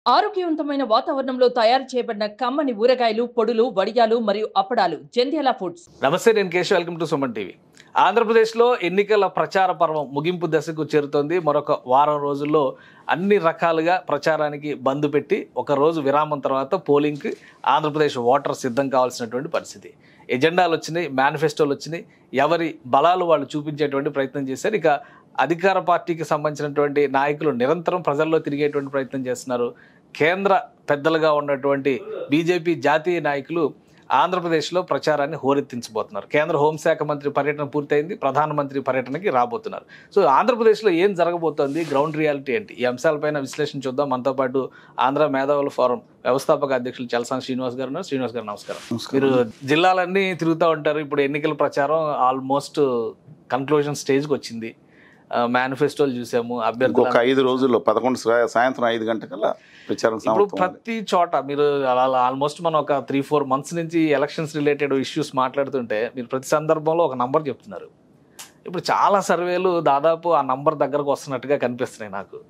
ఆరోగ్యవంతమైన వాతావరణంలో తయారు చేయబడిన కమ్మని ఊరగాయలు, పొడులు, వడియాలు మరియు అప్పడాలు జంధ్యాల ఫుడ్స్. నమస్తే, నేను Keshav. Welcome to Suman TV. ఆంధ్రప్రదేశ్లో ఎన్నికల ప్రచార పర్వం ముగింపు దశకు చేరుతోంది. మరొక వారం రోజుల్లో అన్ని రకాలుగా ప్రచారానికి బంద్ పెట్టి ఒక రోజు విరామం తర్వాత పోలింగ్కి ఆంధ్రప్రదేశ్ ఓటర్ సిద్ధం కావాల్సినటువంటి పరిస్థితి. ఎజెండాలు వచ్చినాయి, మేనిఫెస్టోలు వచ్చినాయి, ఎవరి బలాలు వాళ్ళు చూపించేటువంటి ప్రయత్నం చేశారు. ఇక అధికార పార్టీకి సంబంధించినటువంటి నాయకులు నిరంతరం ప్రజల్లో తిరిగేటువంటి ప్రయత్నం చేస్తున్నారు. కేంద్ర పెద్దలుగా ఉన్నటువంటి బీజేపీ జాతీయ నాయకులు ఆంధ్రప్రదేశ్లో ప్రచారాన్ని హోరెత్తించబోతున్నారు. కేంద్ర హోంశాఖ మంత్రి పర్యటన పూర్తయింది, ప్రధానమంత్రి పర్యటనకి రాబోతున్నారు. సో ఆంధ్రప్రదేశ్లో ఏం జరగబోతోంది, గ్రౌండ్ రియాలిటీ ఏంటి, ఈ అంశాలపైన విశ్లేషణ చూద్దాం. మనతో పాటు ఆంధ్ర మేధావుల ఫోరం వ్యవస్థాపక అధ్యక్షులు చలసాని శ్రీనివాస్ గారు ఉన్నారు. శ్రీనివాస్ గారు నమస్కారం. మీరు జిల్లాలన్నీ తిరుగుతూ ఉంటారు. ఇప్పుడు ఎన్నికల ప్రచారం ఆల్మోస్ట్ కన్క్లూజన్ స్టేజ్కి వచ్చింది. మేనిఫెస్టోలు చూసాము. అభ్యర్థులు ఒక 5 రోజుల్లో 11 సాయంత్రం 5 గంటకల్లా ప్రచారం. ఇప్పుడు ప్రతి చోట మీరు అలా ఆల్మోస్ట్ మనం ఒక 3-4 మంత్స్ నుంచి ఎలక్షన్స్ రిలేటెడ్ ఇష్యూస్ మాట్లాడుతుంటే మీరు ప్రతి సందర్భంలో ఒక నంబర్ చెప్తున్నారు. ఇప్పుడు చాలా సర్వేలు దాదాపు ఆ నంబర్ దగ్గరకు వస్తున్నట్టుగా కనిపిస్తున్నాయి నాకు.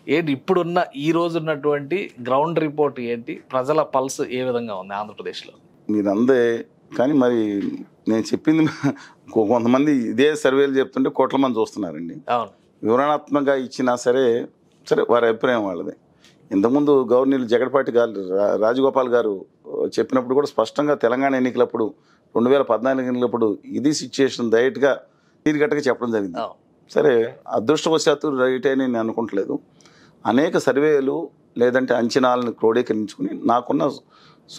ఏంటి ఇప్పుడున్న ఈ రోజు ఉన్నటువంటి గ్రౌండ్ రిపోర్ట్ ఏంటి, ప్రజల పల్స్ ఏ విధంగా ఉంది ఆంధ్రప్రదేశ్లో? మీరు అందే కానీ మరి నేను చెప్పింది కొంతమంది ఇదే సర్వేలు చెప్తుంటే కోట్ల మంది చూస్తున్నారండి. అవును, వివరణాత్మకంగా ఇచ్చినా సరే వారి అభిప్రాయం వాళ్ళది. ఇంతకుముందు గవర్నర్ జగన్పాటి గారు రాజగోపాల్ గారు చెప్పినప్పుడు కూడా స్పష్టంగా తెలంగాణ ఎన్నికలప్పుడు 2014 ఎన్నికలప్పుడు ఇది సిచ్యుయేషన్ డైరెక్ట్గా తీరిగట్టగా చెప్పడం జరిగింది. సరే, అదృష్టవశాత్తు రైట్ అని నేను అనుకుంటలేదు. అనేక సర్వేలు లేదంటే అంచనాలను క్రోడీకరించుకుని నాకున్న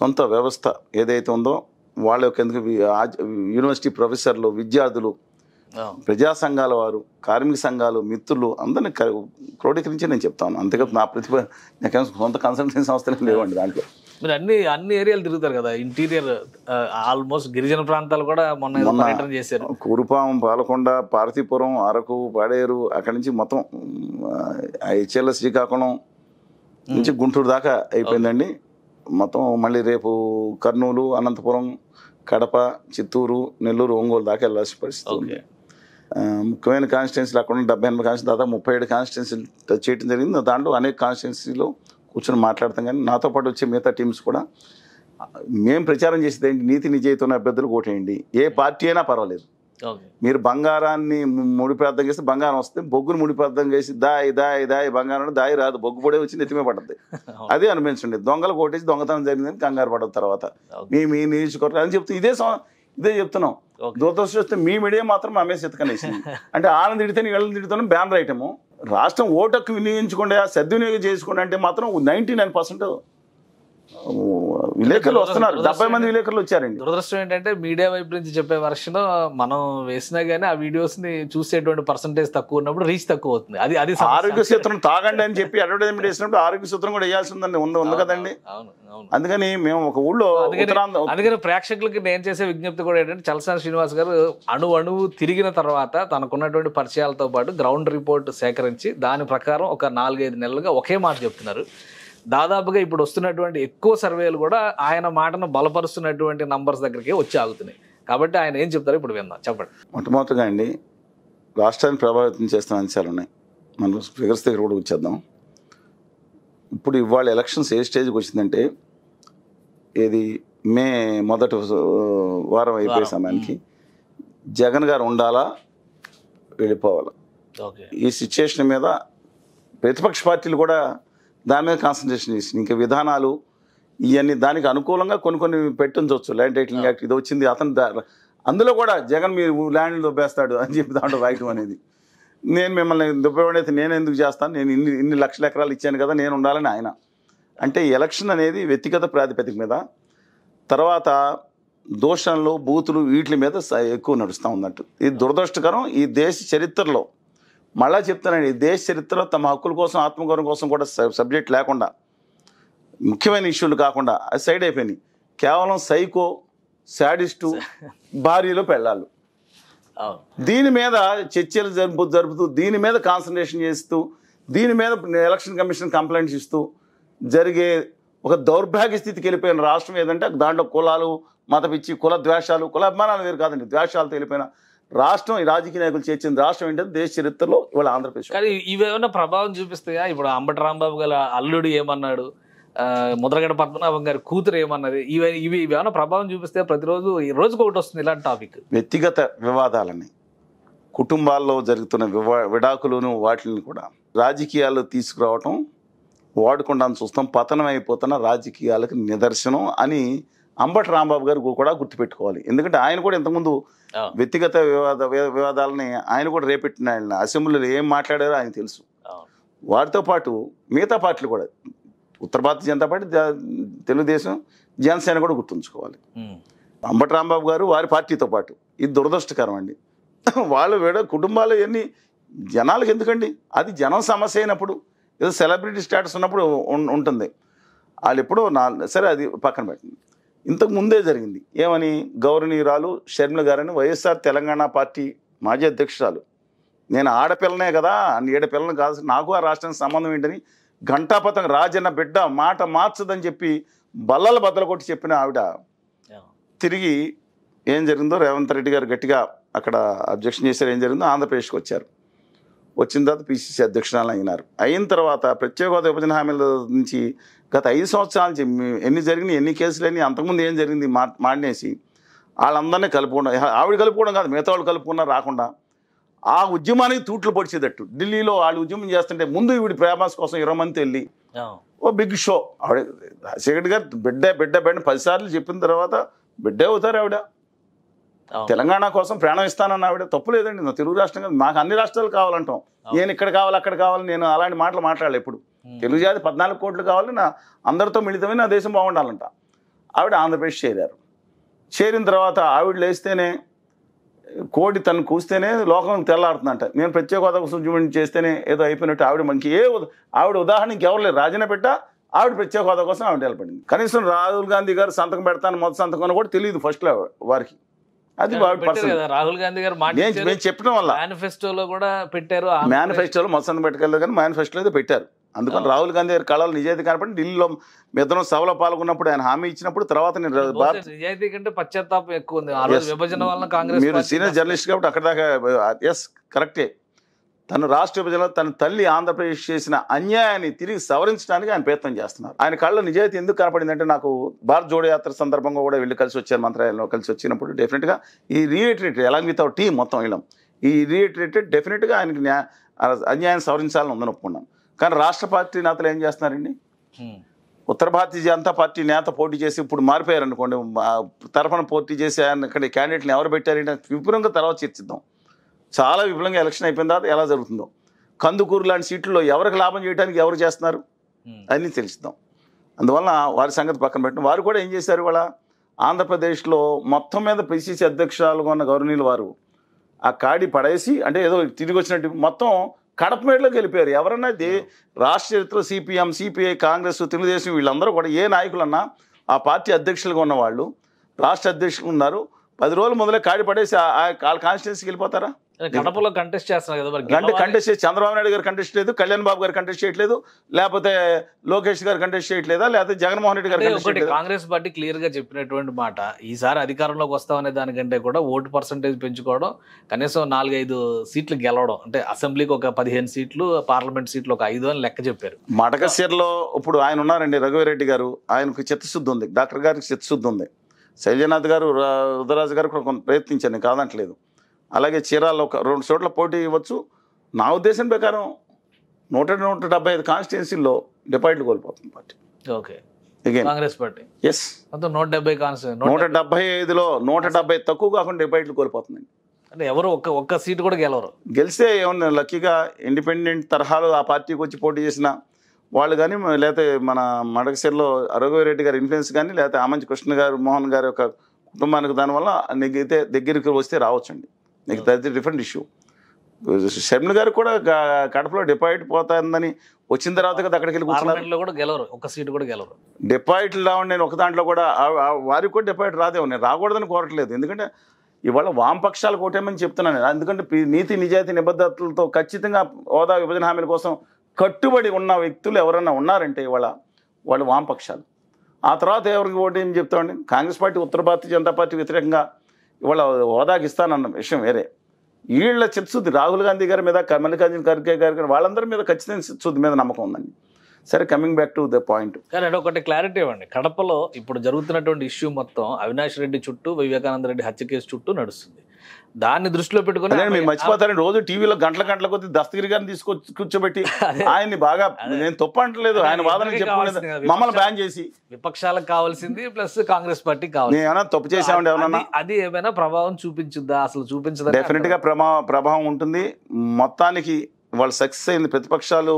సొంత వ్యవస్థ ఏదైతే ఉందో వాళ్ళ యొక్క ఎందుకు యూనివర్సిటీ ప్రొఫెసర్లు, విద్యార్థులు, ప్రజా సంఘాల వారు, కార్మిక సంఘాలు, మిత్రులు అందరినీ క్రోడీకరించి నేను చెప్తాను. అంతేకాదు నా ప్రతిభ నాకేమో సొంత కన్సల్టెన్సీ సంస్థలు లేవండి దాంట్లో. మీరు అన్ని ఏరియాలు తిరుగుతారు కదా, ఇంటీరియర్ ఆల్మోస్ట్ గిరిజన ప్రాంతాలు కూడా మొన్న పర్యటన చేశారు. కురుపాం, పాలకొండ, పార్వతీపురం, అరకు, పాడేరు, అక్కడి నుంచి మొత్తం హెచ్ఎల్ శ్రీకాకుళం నుంచి గుంటూరు దాకా అయిపోయిందండి. మొత్తం మళ్ళీ రేపు కర్నూలు, అనంతపురం, కడప, చిత్తూరు, నెల్లూరు, ఒంగోలు దాకా వెళ్ళాల్సిన పరిస్థితి ఉంది. ముఖ్యమైన కాన్స్టిట్యున్సీలు అక్కడ 78 కాన్స్టిట్యూన్సీ, దాదాపు 37 కాన్స్టిట్యున్సీలు టచ్ చేయడం జరిగింది. దాంట్లో అనేక కాన్స్టిట్యున్సీలో కూర్చొని మాట్లాడతాం. కానీ నాతో పాటు వచ్చే మిగతా టీమ్స్ కూడా మేము ప్రచారం చేసేది ఏంటి, నీతి నిజాయితీ ఉన్న అభ్యర్థులు ఓటేయండి. ఏ పార్టీ అయినా పర్వాలేదు. మీరు బంగారాన్ని ముడిపేద్దం చేస్తే బంగారం వస్తుంది, బొగ్గును ముడిపేద్దం చేసి దాయి బంగారం దాయి రాదు, బొగ్గు పొడే వచ్చి ఎత్తిమే పడుతుంది. అదే అనిపించండి. దొంగలు కొట్టేసి దొంగతనం జరిగిందని కంగారు పడదు తర్వాత మీ నియోజకవర్గం అని చెప్తూ ఇదే చెప్తున్నాం. దురదృష్టం వస్తే మీ మీడియా మాత్రం మా మీద సితకనేసింది. అంటే ఆనంద తిడితే వీళ్ళని తిడుతున్నాం బ్యానర్ ఐటము. రాష్ట్రం ఓటుకు వినియోగించుకోండి, సద్వినియోగం చేసుకోండి అంటే మాత్రం 99% విలేకరులు వస్తున్నారు. 70 మంది విలేకరులు వచ్చారండి. దురదృష్టం ఏంటంటే మీడియా వైపు నుంచి చెప్పే వర్షన్ మనం వేసినా గానీ ఆ వీడియోస్ ని చూసేటువంటి పర్సంటేజ్ తక్కువ ఉన్నప్పుడు రీచ్ తక్కువ అవుతుంది. అది ఆరోగ్య సూత్రం తాగండి అని చెప్పి అడ్వర్టైజ్మెంట్ వేసినప్పుడు ఆరోగ్య సూత్రం కూడా వేయాల్సి ఉందండి. ఉంది కదండి. అందుకని మేము ఒక ఊళ్ళో అందుకని ప్రేక్షకులకి నేను చేసే విజ్ఞప్తి కూడా ఏంటంటే చలసాని శ్రీనివాస్ గారు అణువు తిరిగిన తర్వాత తనకున్నటువంటి పరిచయాలతో పాటు గ్రౌండ్ రిపోర్ట్ సేకరించి దాని ప్రకారం ఒక 4-5 నెలలుగా ఒకే మాట చెప్తున్నారు. దాదాపుగా ఇప్పుడు వస్తున్నటువంటి ఎక్కువ సర్వేలు కూడా ఆయన మాటను బలపరుస్తున్నటువంటి నంబర్స్ దగ్గరికి వచ్చి ఆగుతున్నాయి. కాబట్టి ఆయన ఏం చెప్తారో ఇప్పుడు విందాం. చెప్పండి. మొట్టమొదటిగా అండి, రాష్ట్రాన్ని ప్రభావితం చేస్తున్న అంశాలు ఉన్నాయి. మనం ఫిగర్స్ దగ్గర కూడా వచ్చేద్దాం. ఇప్పుడు ఇవాళ ఎలక్షన్స్ ఏ స్టేజ్కి వచ్చిందంటే ఏది మే మొదటి వారం అయిపోయే సమయానికి జగన్ గారు ఉండాలా వెళ్ళిపోవాలా, ఈ సిచ్యుయేషన్ మీద ప్రతిపక్ష పార్టీలు కూడా దాని మీద కాన్సన్ట్రేషన్ చేసింది. ఇంకా విధానాలు ఇవన్నీ దానికి అనుకూలంగా కొన్ని పెట్టించవచ్చు. ల్యాండ్ టైటిలింగ్ యాక్ట్ ఇది వచ్చింది, అతను అందులో కూడా జగన్ మీరు ల్యాండ్లు దొబ్బేస్తాడు అని చెప్పి దాంట్లో రాయటం అనేది. నేను మిమ్మల్ని దొబ్బేవాడైతే నేను ఎందుకు చేస్తాను, నేను ఇన్ని లక్షల ఎకరాలు ఇచ్చాను కదా, నేను ఉండాలని ఆయన. అంటే ఎలక్షన్ అనేది వ్యక్తిగత ప్రాతిపదిక మీద, తర్వాత దోషణలు, బూతులు వీటి మీద ఎక్కువ నడుస్తూ ఉన్నట్టు. ఇది దురదృష్టకరం. ఈ దేశ చరిత్రలో మళ్ళా చెప్తానండి, దేశ చరిత్రలో తమ హక్కుల కోసం, ఆత్మగౌరవం కోసం కూడా సబ్జెక్ట్ లేకుండా, ముఖ్యమైన ఇష్యూలు కాకుండా అది సైడ్ అయిపోయినాయి. కేవలం సైకో, శాడిస్టు, భార్యలో పెళ్ళాలు, దీని మీద చర్చలు జరుపుతూ దీని మీద కాన్సన్ట్రేషన్ చేస్తూ దీని మీద ఎలక్షన్ కమిషన్ కంప్లైంట్స్ ఇస్తూ జరిగే ఒక దౌర్భాగ్య స్థితికి వెళ్ళిపోయిన రాష్ట్రం ఏదంటే దాంట్లో కులాలు, మత పిచ్చి, కుల ద్వేషాలు, కుల అభిమానాలు వేరు కాదండి, ద్వేషాలతో వెళ్ళిపోయిన రాష్ట్రం, ఈ రాజకీయ నాయకులు చేర్చిన రాష్ట్రం ఏంటంటే దేశ చరిత్రలో ఇవాళ ఆంధ్రప్రదేశ్. కానీ ఇవేమన్నా ప్రభావం చూపిస్తాయా? ఇప్పుడు అంబటి రాంబాబు గల అల్లుడు ఏమన్నాడు, ముద్రగడ పద్మనాభం గారి కూతురు ఏమన్నది, ఇవి ఏమైనా ప్రభావం చూపిస్తే ప్రతిరోజు ఈ రోజుకు ఒకటి వస్తుంది ఇలాంటి టాపిక్. వ్యక్తిగత వివాదాలని, కుటుంబాల్లో జరుగుతున్న విడాకులను వాటిని కూడా రాజకీయాలు తీసుకురావటం, వాడుకుండా చూస్తాం. పతనం అయిపోతున్న రాజకీయాలకు నిదర్శనం అని అంబటి రాంబాబు గారు కూడా గుర్తుపెట్టుకోవాలి. ఎందుకంటే ఆయన కూడా ఇంతకుముందు వ్యక్తిగత వివాదాలని ఆయన కూడా రేపెట్టిన, ఆయన అసెంబ్లీలో ఏం మాట్లాడారో ఆయన తెలుసు. వాటితో పాటు మిగతా పార్టీలు కూడా, ఉత్తర భారతీయ జనతా పార్టీ, తెలుగుదేశం, జనసేన కూడా గుర్తుంచుకోవాలి. అంబటి రాంబాబు గారు వారి పార్టీతో పాటు, ఇది దురదృష్టకరం అండి. వాళ్ళు కుటుంబాలు ఎన్ని జనాలకు ఎందుకండి, అది జనం సమస్య అయినప్పుడు, ఏదో సెలబ్రిటీ స్టేటస్ ఉన్నప్పుడు ఉంటుంది. వాళ్ళు ఎప్పుడో సరే అది పక్కన పెట్టండి. ఇంతకు ముందే జరిగింది ఏమని, గౌరవనీయురాలు షర్మిల గారని వైఎస్ఆర్ తెలంగాణ పార్టీ మాజీ అధ్యక్షురాలు, నేను ఆడపిల్లనే కదా, 7 పిల్లలు కాదు, నాకు ఆ రాష్ట్రానికి సంబంధం ఏంటని ఘంటాపథం రాజన్న బిడ్డ మాట మార్చదని చెప్పి బల్లలు బద్దలు కొట్టి చెప్పిన ఆవిడ తిరిగి ఏం జరిగిందో రేవంత్ రెడ్డి గారు గట్టిగా అక్కడ అబ్జెక్షన్ చేశారు. ఏం జరిగిందో ఆంధ్రప్రదేశ్కి వచ్చారు. వచ్చిన తర్వాత పిసిసి అధ్యక్షురాలు అయినారు. అయిన తర్వాత ప్రత్యేక హోదా విభజన హామీల నుంచి గత 5 సంవత్సరాల నుంచి ఎన్ని జరిగినాయి, ఎన్ని కేసులు అని, అంతకుముందు ఏం జరిగింది మాడినేసి వాళ్ళందరినీ కలుపుకోవడం, ఆవిడ కలుపుకోవడం కాదు, మిగతా వాళ్ళు కలుపుకున్నా రాకుండా ఆ ఉద్యమానికి తూట్లు పొడిచేటట్టు ఢిల్లీలో వాళ్ళు ఉద్యమం చేస్తుంటే ముందు ఈవిడ ప్రేమాస్ కోసం 20 మంది వెళ్ళి ఓ బిగ్ షో. ఆవిడ రాజశేఖర్ గారు బిడ్డ 10 సార్లు చెప్పిన తర్వాత బిడ్డే అవుతారు ఆవిడ. తెలంగాణ కోసం ప్రాణం ఇస్తానన్న ఆవిడ తప్పు లేదండి. నా తెలుగు రాష్ట్రం కాదు, మాకు అన్ని రాష్ట్రాలు కావాలంటాం. నేను ఇక్కడ కావాలి అక్కడ కావాలి, నేను అలాంటి మాటలు మాట్లాడాలి. ఎప్పుడు తెలుగు జాతి 14 కోట్లు కావాలి, నా అందరితో మిళితమై నా దేశం బాగుండాలంట. ఆవిడ ఆంధ్రప్రదేశ్ చేరారు. చేరిన తర్వాత ఆవిడ లేస్తేనే, కోడి తను కూస్తేనే లోకం తెల్లాడుతుందంట. నేను ప్రత్యేక హోదా ఉద్యమం చేస్తేనే ఏదో అయిపోయినట్టు ఆవిడ మనకి ఆవిడ ఉదాహరణ ఇంకెవరు లేరు. రాజీనామా పెట్టా ఆవిడ ప్రత్యేక హోదా కోసం ఆవిడ నిలబడింది. కనీసం రాహుల్ గాంధీ గారు సంతకం పెడతాను మొదటి సంతకం కూడా తెలియదు ఫస్ట్లో వారికి. అది రాహుల్ గాంధీ గారు మేము చెప్పడం వల్ల మేనిఫెస్టోలో కూడా పెట్టారు. మేనిఫెస్టోలో మొత్తం పెట్టగలరు కానీ మేనిఫెస్టోలో అయితే పెట్టారు. అందుకని రాహుల్ గాంధీ గారి కళలు నిజాయితీ కనపడి ఢిల్లీలో మిద్దరం సభలో పాల్గొన్నప్పుడు ఆయన హామీ ఇచ్చినప్పుడు తర్వాత నిజాయితీ కంటే పశ్చాత్తాపం ఎక్కువ ఉంది. ఆ రోజు విభజన వల్ల కాంగ్రెస్, మీరు సీనియర్ జర్నలిస్ట్ కాబట్టి అక్కడ దాకా ఎస్ కరెక్టే. తను రాష్ట్ర విభజనలో తన తల్లి ఆంధ్రప్రదేశ్ చేసిన అన్యాయాన్ని తిరిగి సవరించడానికి ఆయన ప్రయత్నం చేస్తున్నారు. ఆయన కళ్ళ నిజాయితీ ఎందుకు కనపడిందంటే, నాకు భారత్ జోడో యాత్ర సందర్భంగా కూడా వెళ్ళి కలిసి వచ్చారు, మంత్రాలయంలో కలిసి వచ్చినప్పుడు డెఫినెట్గా ఈ reiterated along with our team మొత్తం వెళ్ళాం. ఈ రీఇటరేటెడ్ డెఫినెట్గా ఆయనకి అన్యాయం సవరించాలని ఉందని ఒప్పుకున్నాం. కానీ రాష్ట్ర పార్టీ నేతలు ఏం చేస్తున్నారండి, ఉత్తర భారతీయ జనతా పార్టీ నేత పోటీ చేసి ఇప్పుడు మారిపోయారు అనుకోండి, తరఫున పోటీ చేసి ఆయన ఇక్కడ క్యాండిడేట్ని ఎవరు పెట్టారంటే విపులంగా తర్వాత చర్చిద్దాం. చాలా విపులంగా ఎలక్షన్ అయిపోయిన తర్వాత ఎలా జరుగుతుందో, కందుకూరు లాంటి సీట్లలో ఎవరికి లాభం చేయడానికి ఎవరు చేస్తున్నారు అన్నీ తెలుస్తాం. అందువల్ల వారి సంగతి పక్కన పెట్టిన వారు కూడా ఏం చేశారు, వాళ్ళ ఆంధ్రప్రదేశ్లో మొత్తం మీద పిసిసి అధ్యక్షురాలుగా ఉన్న గవర్నీలు వారు ఆ కాడి పడేసి, అంటే ఏదో తిరిగి వచ్చినట్టు మొత్తం కడప మేడలోకి వెళ్ళిపోయారు. ఎవరన్నా రాష్ట్ర చరిత్రలో సిపిఎం, సిపిఐ, కాంగ్రెస్, తెలుగుదేశం వీళ్ళందరూ కూడా ఏ నాయకులన్నా ఆ పార్టీ అధ్యక్షులుగా ఉన్నవాళ్ళు రాష్ట్ర అధ్యక్షులు ఉన్నారు, 10 రోజులు మొదలే కాడి పడేసి వాళ్ళ కాన్స్టిట్యున్సీకి వెళ్ళిపోతారా? కడపలో కంటెస్ట్ చేస్తున్నారు కదా, కంటెస్ట్ చేసి చంద్రబాబు నాయుడు గారు కంటెస్ట్ లేదు, కళ్యాణ్ బాబు గారు కంటెస్ట్ చేయట్లేదు, లేకపోతే లోకేష్ గారు కంటెస్ట్ చేయట్లేదా, లేకపోతే జగన్మోహన్ రెడ్డి గారు. కాంగ్రెస్ పార్టీ క్లియర్ గా చెప్పినటువంటి మాట, ఈసారి అధికారంలోకి వస్తామనే దానికంటే కూడా ఓటు పర్సంటేజ్ పెంచుకోవడం, కనీసం 4-5 సీట్లు గెలవడం, అంటే అసెంబ్లీకి ఒక 15 సీట్లు, పార్లమెంట్ సీట్లు ఒక 5 అని లెక్క చెప్పారు. మడకశిరలో ఇప్పుడు ఆయన ఉన్నారండి రఘువీరెడ్డి గారు, ఆయనకు చిత్తశుద్ధి ఉంది, డాక్టర్ గారికి చిత్తశుద్ధి ఉంది, శైలజనాథ్ గారు, రుద్రరాజు గారు కూడా కొంత ప్రయత్నించాను, కాదంటలేదు. అలాగే చీరాల్లో ఒక 2 చోట్ల పోటీ ఇవ్వచ్చు. నా ఉద్దేశం ప్రకారం 175 కాన్స్టిట్యున్సీల్లో డిపాజిట్లు కోల్పోతుంది party. Okay, Congress party yes 170 constituency 175లో 170 తక్కువ కాకుండా డిపాజిట్లు కోల్పోతుందండి. అంటే ఎవరు ఒక్క సీటు కూడా గెలవరు. గెలిస్తే ఏమన్నా లక్కీగా ఇండిపెండెంట్ తరహాలో ఆ పార్టీకి వచ్చి పోటీ చేసిన వాళ్ళు కానీ, లేకపోతే మన మడకశిరలో రఘువీరెడ్డి గారి ఇన్ఫ్లుయెన్స్ కానీ, లేకపోతే ఆమంచి కృష్ణ గారు, మోహన్ గారి యొక్క కుటుంబానికి దానివల్ల నెగ్గితే దగ్గరికి వస్తే రావచ్చండి. Next that different issue. Sharmila గారు కూడా కడపలో డిపాజిట్ పోతుందని వచ్చిన తర్వాత కదా అక్కడికి వెళ్ళి కూర్చున్నారు కూడా గెలవరు, ఒక్క సీటు కూడా గెలవరు. డిపాజిట్లు రావండి. నేను ఒక దాంట్లో కూడా వారికి కూడా డిపాజిట్ రాదేమో, నేను రాకూడదని కోరట్లేదు. ఎందుకంటే ఇవాళ వామపక్షాలు కోటేమని చెప్తున్నాను. ఎందుకంటే నీతి నిజాయితీ నిబద్ధతలతో ఖచ్చితంగా హోదా విభజన హామీల కోసం కట్టుబడి ఉన్న వ్యక్తులు ఎవరన్నా ఉన్నారంటే ఇవాళ వాళ్ళు వామపక్షాలు. ఆ తర్వాత ఎవరికి ఓటు ఏం చెప్తామండి, కాంగ్రెస్ పార్టీ, ఉత్తర భారతీయ జనతా పార్టీ వ్యతిరేకంగా ఇవాళ హోదాకి ఇస్తానన్న విషయం వేరే. వీళ్ళ చిత్తశుద్ధి రాహుల్ గాంధీ గారి మీద, మల్లికార్జున ఖర్గే గారి వాళ్ళందరి మీద ఖచ్చితంగా చిత్తశుద్ధి మీద నమ్మకం ఉందండి. సరే coming back to the point. కానీ ఒకటి క్లారిటీ ఇవ్వండి, కడపలో ఇప్పుడు జరుగుతున్నటువంటి ఇష్యూ మొత్తం అవినాష్ రెడ్డి చుట్టూ, వివేకానంద రెడ్డి హత్య కేసు చుట్టూ నడుస్తుంది. దాన్ని దృష్టిలో పెట్టుకుని మీరు మర్చిపోతారని రోజు టీవీలో గంటల కొద్ది దస్తగిరి గారిని తీసుకొచ్చి కూర్చోబెట్టి ఆయన్ని బాగా, నేను తప్పు అంటలేదు, ఆయన వాదన చెప్పలేదు, మమ్మల్ని బ్యాన్ చేసి. విపక్షాలకు కావాల్సింది ప్లస్ కాంగ్రెస్ పార్టీ కావాలి. ఏమైనా తప్పు చేసామండి ఏమన్నా? అది ఏమైనా ప్రభావం చూపించుద్దా? అసలు చూపించదా? డెఫినెట్ గా ప్రభావం ఉంటుంది. మొత్తానికి వాళ్ళు సక్సెస్ అయింది. ప్రతిపక్షాలు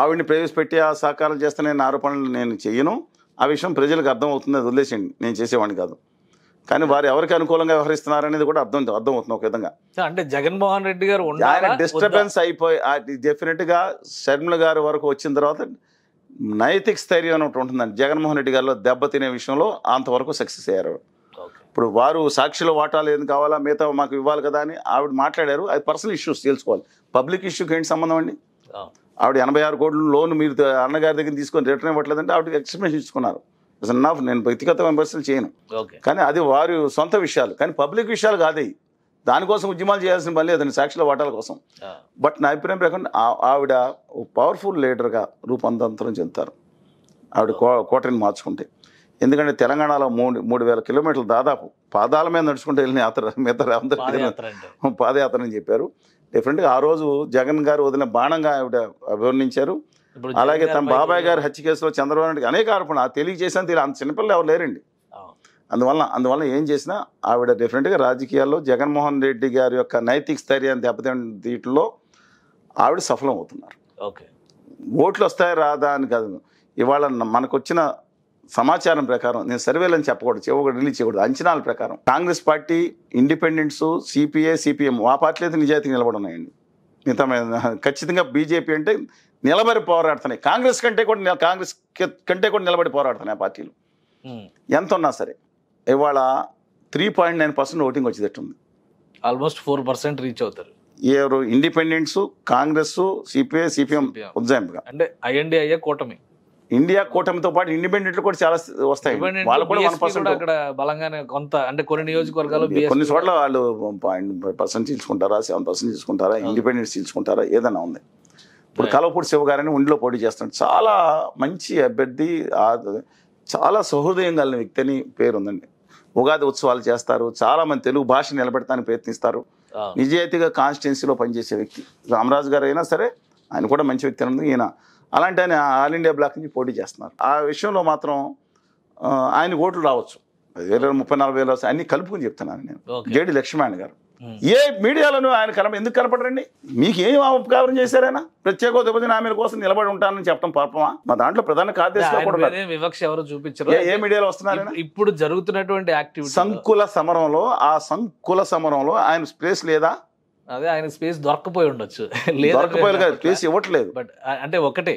ఆవిడని ప్రవేశపెట్టి ఆ సహకారం చేస్తానని ఆరోపణలు నేను చెయ్యను. ఆ విషయం ప్రజలకు అర్థం అవుతుంది, అది వదిలేసేయండి, నేను చేసేవాడిని కాదు. కానీ వారు ఎవరికి అనుకూలంగా వ్యవహరిస్తున్నారు అనేది కూడా అర్థం అవుతుంది ఒక విధంగా. అంటే జగన్మోహన్ రెడ్డి గారు ఆయన డిస్టర్బెన్స్ అయిపోయి డెఫినెట్ గా షర్మిల గారి వరకు వచ్చిన తర్వాత నైతిక స్థైర్యం అని ఒకటి ఉంటుందండి. జగన్మోహన్ రెడ్డి గారిలో దెబ్బతినే విషయంలో అంతవరకు సక్సెస్ అయ్యారు. ఇప్పుడు వారు సాక్షిలో వాటాలు ఏం కావాలా, మిగతా మాకు ఇవ్వాలి కదా అని ఆవిడ మాట్లాడారు. అది పర్సనల్ ఇష్యూస్ తెలుసుకోవాలి. పబ్లిక్ ఇష్యూకి ఏంటి సంబంధం అండి? ఆవిడ 86 కోట్ల లోన్ మీరు అన్నగారి దగ్గర తీసుకొని రిటర్న్ ఇవ్వట్లేదంటే ఆవిడకి ఎక్స్ప్లెనేషన్ ఇచ్చుకున్నారు. నేను వ్యక్తిగత విమర్శలు చేయను, కానీ అది వారి సొంత విషయాలు. కానీ పబ్లిక్ విషయాలు కాదు, దానికోసం ఉద్యమాలు చేయాల్సిన పని లేదండి, సాక్షుల వాటాల కోసం. బట్ నా అభిప్రాయం ప్రకారం ఆవిడ పవర్ఫుల్ లీడర్గా రూపాంతరం చెందుతారు ఆవిడ కోటని మార్చుకుంటే. ఎందుకంటే తెలంగాణలో 3,000 కిలోమీటర్లు దాదాపు పాదాల మీద నడుచుకుంటూ వెళ్ళిన యాత్ర, మిగతా పాదయాత్ర అని చెప్పారు. డెఫినెట్గా ఆ రోజు జగన్ గారు వదిలిన బాణంగా ఆవిడ అభివర్ణించారు. అలాగే తమ బాబాయ్ గారి హత్య కేసులో చంద్రబాబు నాయుడు అనేక ఆరోపణలు తెలియజేసాను. అంత చిన్నపిల్లలు ఎవరు లేరండి. అందువల్ల ఏం చేసినా ఆవిడ డెఫినెట్గా రాజకీయాల్లో జగన్మోహన్ రెడ్డి గారి యొక్క నైతిక స్థైర్యాన్ని దెబ్బతీయడంలో ఆవిడ సఫలం అవుతున్నారు. ఓట్లు వస్తాయి రాదా అని కాదు, ఇవాళ మనకు వచ్చిన సమాచారం ప్రకారం, నేను సర్వేలు అని చెప్పకూడదు, రిలీజ్ చేయకూడదు, అంచనాల ప్రకారం Congress party, independents, CPI, CPM ఆ పార్టీలు అయితే నిజాయితీగా నిలబడి ఉన్నాయండి. మిగతా ఖచ్చితంగా బీజేపీ అంటే నిలబడి పోరాడుతున్నాయి. కాంగ్రెస్ కంటే కూడా నిలబడి పోరాడుతున్నాయి ఆ పార్టీలు ఎంత ఉన్నా సరే. ఇవాళ 3.9% ఓటింగ్ వచ్చేటట్టుంది. ఆల్మోస్ట్ 4% రీచ్ అవుతారు. ఎవరు? ఇండిపెండెంట్స్, కాంగ్రెస్, సిపిఐ, సిపిఎం ఉజ్జాయింపుగా. అంటే ఐఎన్డీఐఏ కూటమి, ఇండియా కూటమితో పాటు ఇండిపెండెంట్లు కూడా చాలా వస్తాయి. వాళ్ళు కూడా 1% అక్కడ బలంగానే కొంత, అంటే కొన్ని నియోజకవర్గాలు కొన్ని చోట్ల వాళ్ళు 0.5% తీసుకుంటారా, 7% తీసుకుంటారా, ఇండిపెండెంట్స్ తీసుకుంటారా, ఏదైనా ఉంది. ఇప్పుడు కలవపూడి శివ గారని ఉండిలో పోటీ చేస్తున్నాడు. చాలా మంచి అభ్యర్థి, చాలా సహృదయం కలిగిన వ్యక్తి అని పేరు ఉందండి. ఉగాది ఉత్సవాలు చేస్తారు, చాలా మంది తెలుగు భాష నిలబెడతానికి ప్రయత్నిస్తారు, నిజాయితీగా కాన్స్టిట్యున్సీలో పనిచేసే వ్యక్తి. రామరాజు గారు అయినా సరే ఆయన కూడా మంచి వ్యక్తి అని ఈయన అలాంటి ఆయన ఆల్ ఇండియా బ్లాక్ నుంచి పోటీ చేస్తున్నారు. ఆ విషయంలో మాత్రం ఆయన ఓట్లు రావచ్చు, 10,000-30,000-40,000 అన్ని కలుపుకుని చెప్తున్నాను నేను. జేడి లక్ష్మణ్ గారు ఏ మీడియాలోనూ ఆయన ఎందుకు కనపడరండి? మీకు ఏం ఉపకారం చేశారైనా? ప్రత్యేక విభజన హామీల కోసం నిలబడి ఉంటానని చెప్పడం పాపమా? మా దాంట్లో ప్రధాన కార్యదర్శిగా కూడా వివక్ష ఎవరు చూపించారు? ఏ మీడియాలో వస్తున్నారైనా? ఇప్పుడు జరుగుతున్నటువంటి యాక్టివిటీ సంకుల సమరంలో ఆయన స్పేస్ లేదా? అదే ఆయన స్పేస్ దొరకపోయి ఉండొచ్చు, దొరకపోయి కాదు, స్పేస్ ఇవ్వట్లేదు. బట్ అంటే ఒకటే,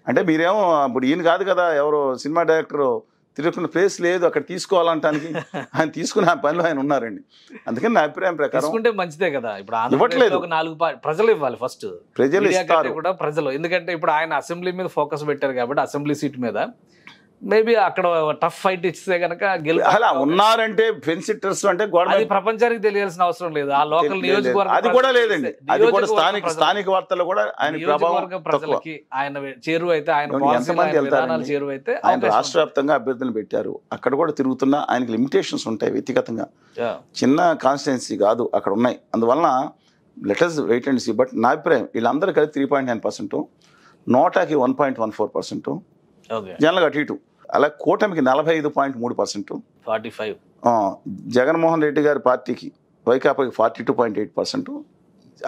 అంటే మీరేమో ఇప్పుడు ఈయన కాదు కదా, ఎవరో సినిమా డైరెక్టర్ తిరుగుతున్న ప్లేస్ లేదు అక్కడ తీసుకోవాలంటానికి, ఆయన తీసుకునే పనిలో ఆయన ఉన్నారండి. అందుకని నా అభిప్రాయం ప్రకారం తీసుకుంటే మంచిదే కదా. ఇప్పుడు ఇవ్వట్లేదు, 4 ప్రజలు ఇవ్వాలి ఫస్ట్, ప్రజలు ఇస్తారు కూడా ప్రజలు. ఎందుకంటే ఇప్పుడు ఆయన అసెంబ్లీ మీద ఫోకస్ పెట్టారు కాబట్టి అసెంబ్లీ సీట్ మీద మేబీ అక్కడ టఫ్ ఫైట్ ఇస్తే కనుక అలా ఉన్నారంటే ఫెన్సిటర్స్ అంటే అది ప్రపంచానికి తెలియాల్సిన అవసరం లేదు. ఆ లోకల్ నియోజకవర్గం అది కూడా లేదండి, అది కూడా స్థానిక వార్తల్లో కూడా ఆయన ప్రభావం ప్రజలకి ఆయన చేరువ అయితే, ఆయన ఎంతమంది వెళ్తారు చేరువ అయితే. ఆయన రాష్ట్ర వ్యాప్తంగా అభ్యర్థులను పెట్టారు, అక్కడ కూడా తిరుగుతున్నా ఆయనకి లిమిటేషన్స్ ఉంటాయి వ్యక్తిగతంగా, చిన్న కాన్స్టిట్యున్సీ కాదు అక్కడ ఉన్నాయి. అందువలన letters wait and see. But నా అభిప్రాయం వీళ్ళందరూ కలిసి 3.9%, నోటాకి 1.14%, జనరల్గా అటు ఇటు. అలా కూటమికి 45.3%, 45. జగన్మోహన్ రెడ్డి గారి పార్టీకి వైకాపాకి 42.8%.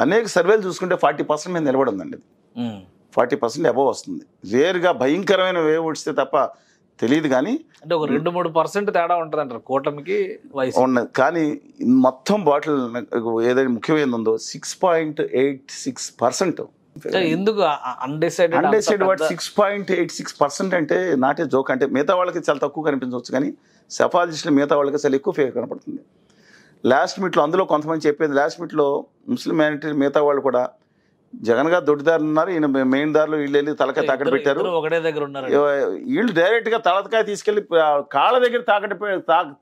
అనేక సర్వేలు చూసుకుంటే 40% మీద నిలబడి ఉందండి. 40% అబవ్ వస్తుంది. రేరుగా భయంకరమైన వేవ్ వస్తే తప్ప తెలియదు, కానీ అంటే ఒక 2-3% తేడా ఉంటుంది అంటారు కూటమికి ఉన్నది. కానీ మొత్తం బాటిల్ ఏదైతే ముఖ్యమైనది ఉందో 6.86%. ఎందుకు అన్డిసైడెడ్ 6.86% అంటే నాటే జోక్. అంటే మిగతా వాళ్ళకి చాలా తక్కువ కనిపించవచ్చు, కానీ సెఫాలజిస్టులు మిగతా వాళ్ళకి చాలా ఎక్కువ ఫేర్ కనపడుతుంది. లాస్ట్ మీట్లో అందులో కొంతమంది చెప్పేది, లాస్ట్ మీట్లో ముస్లిం మైనారిటీ మిగతా వాళ్ళు కూడా జగన్ గారు దొడ్డిదారులు ఉన్నారు, ఈయన మెయిన్ దారులు వీళ్ళు వెళ్ళి తలకాయ తాకట్టు పెట్టారు. వీళ్ళు డైరెక్ట్ గా తలకాయ తీసుకెళ్లి కాళ్ళ దగ్గర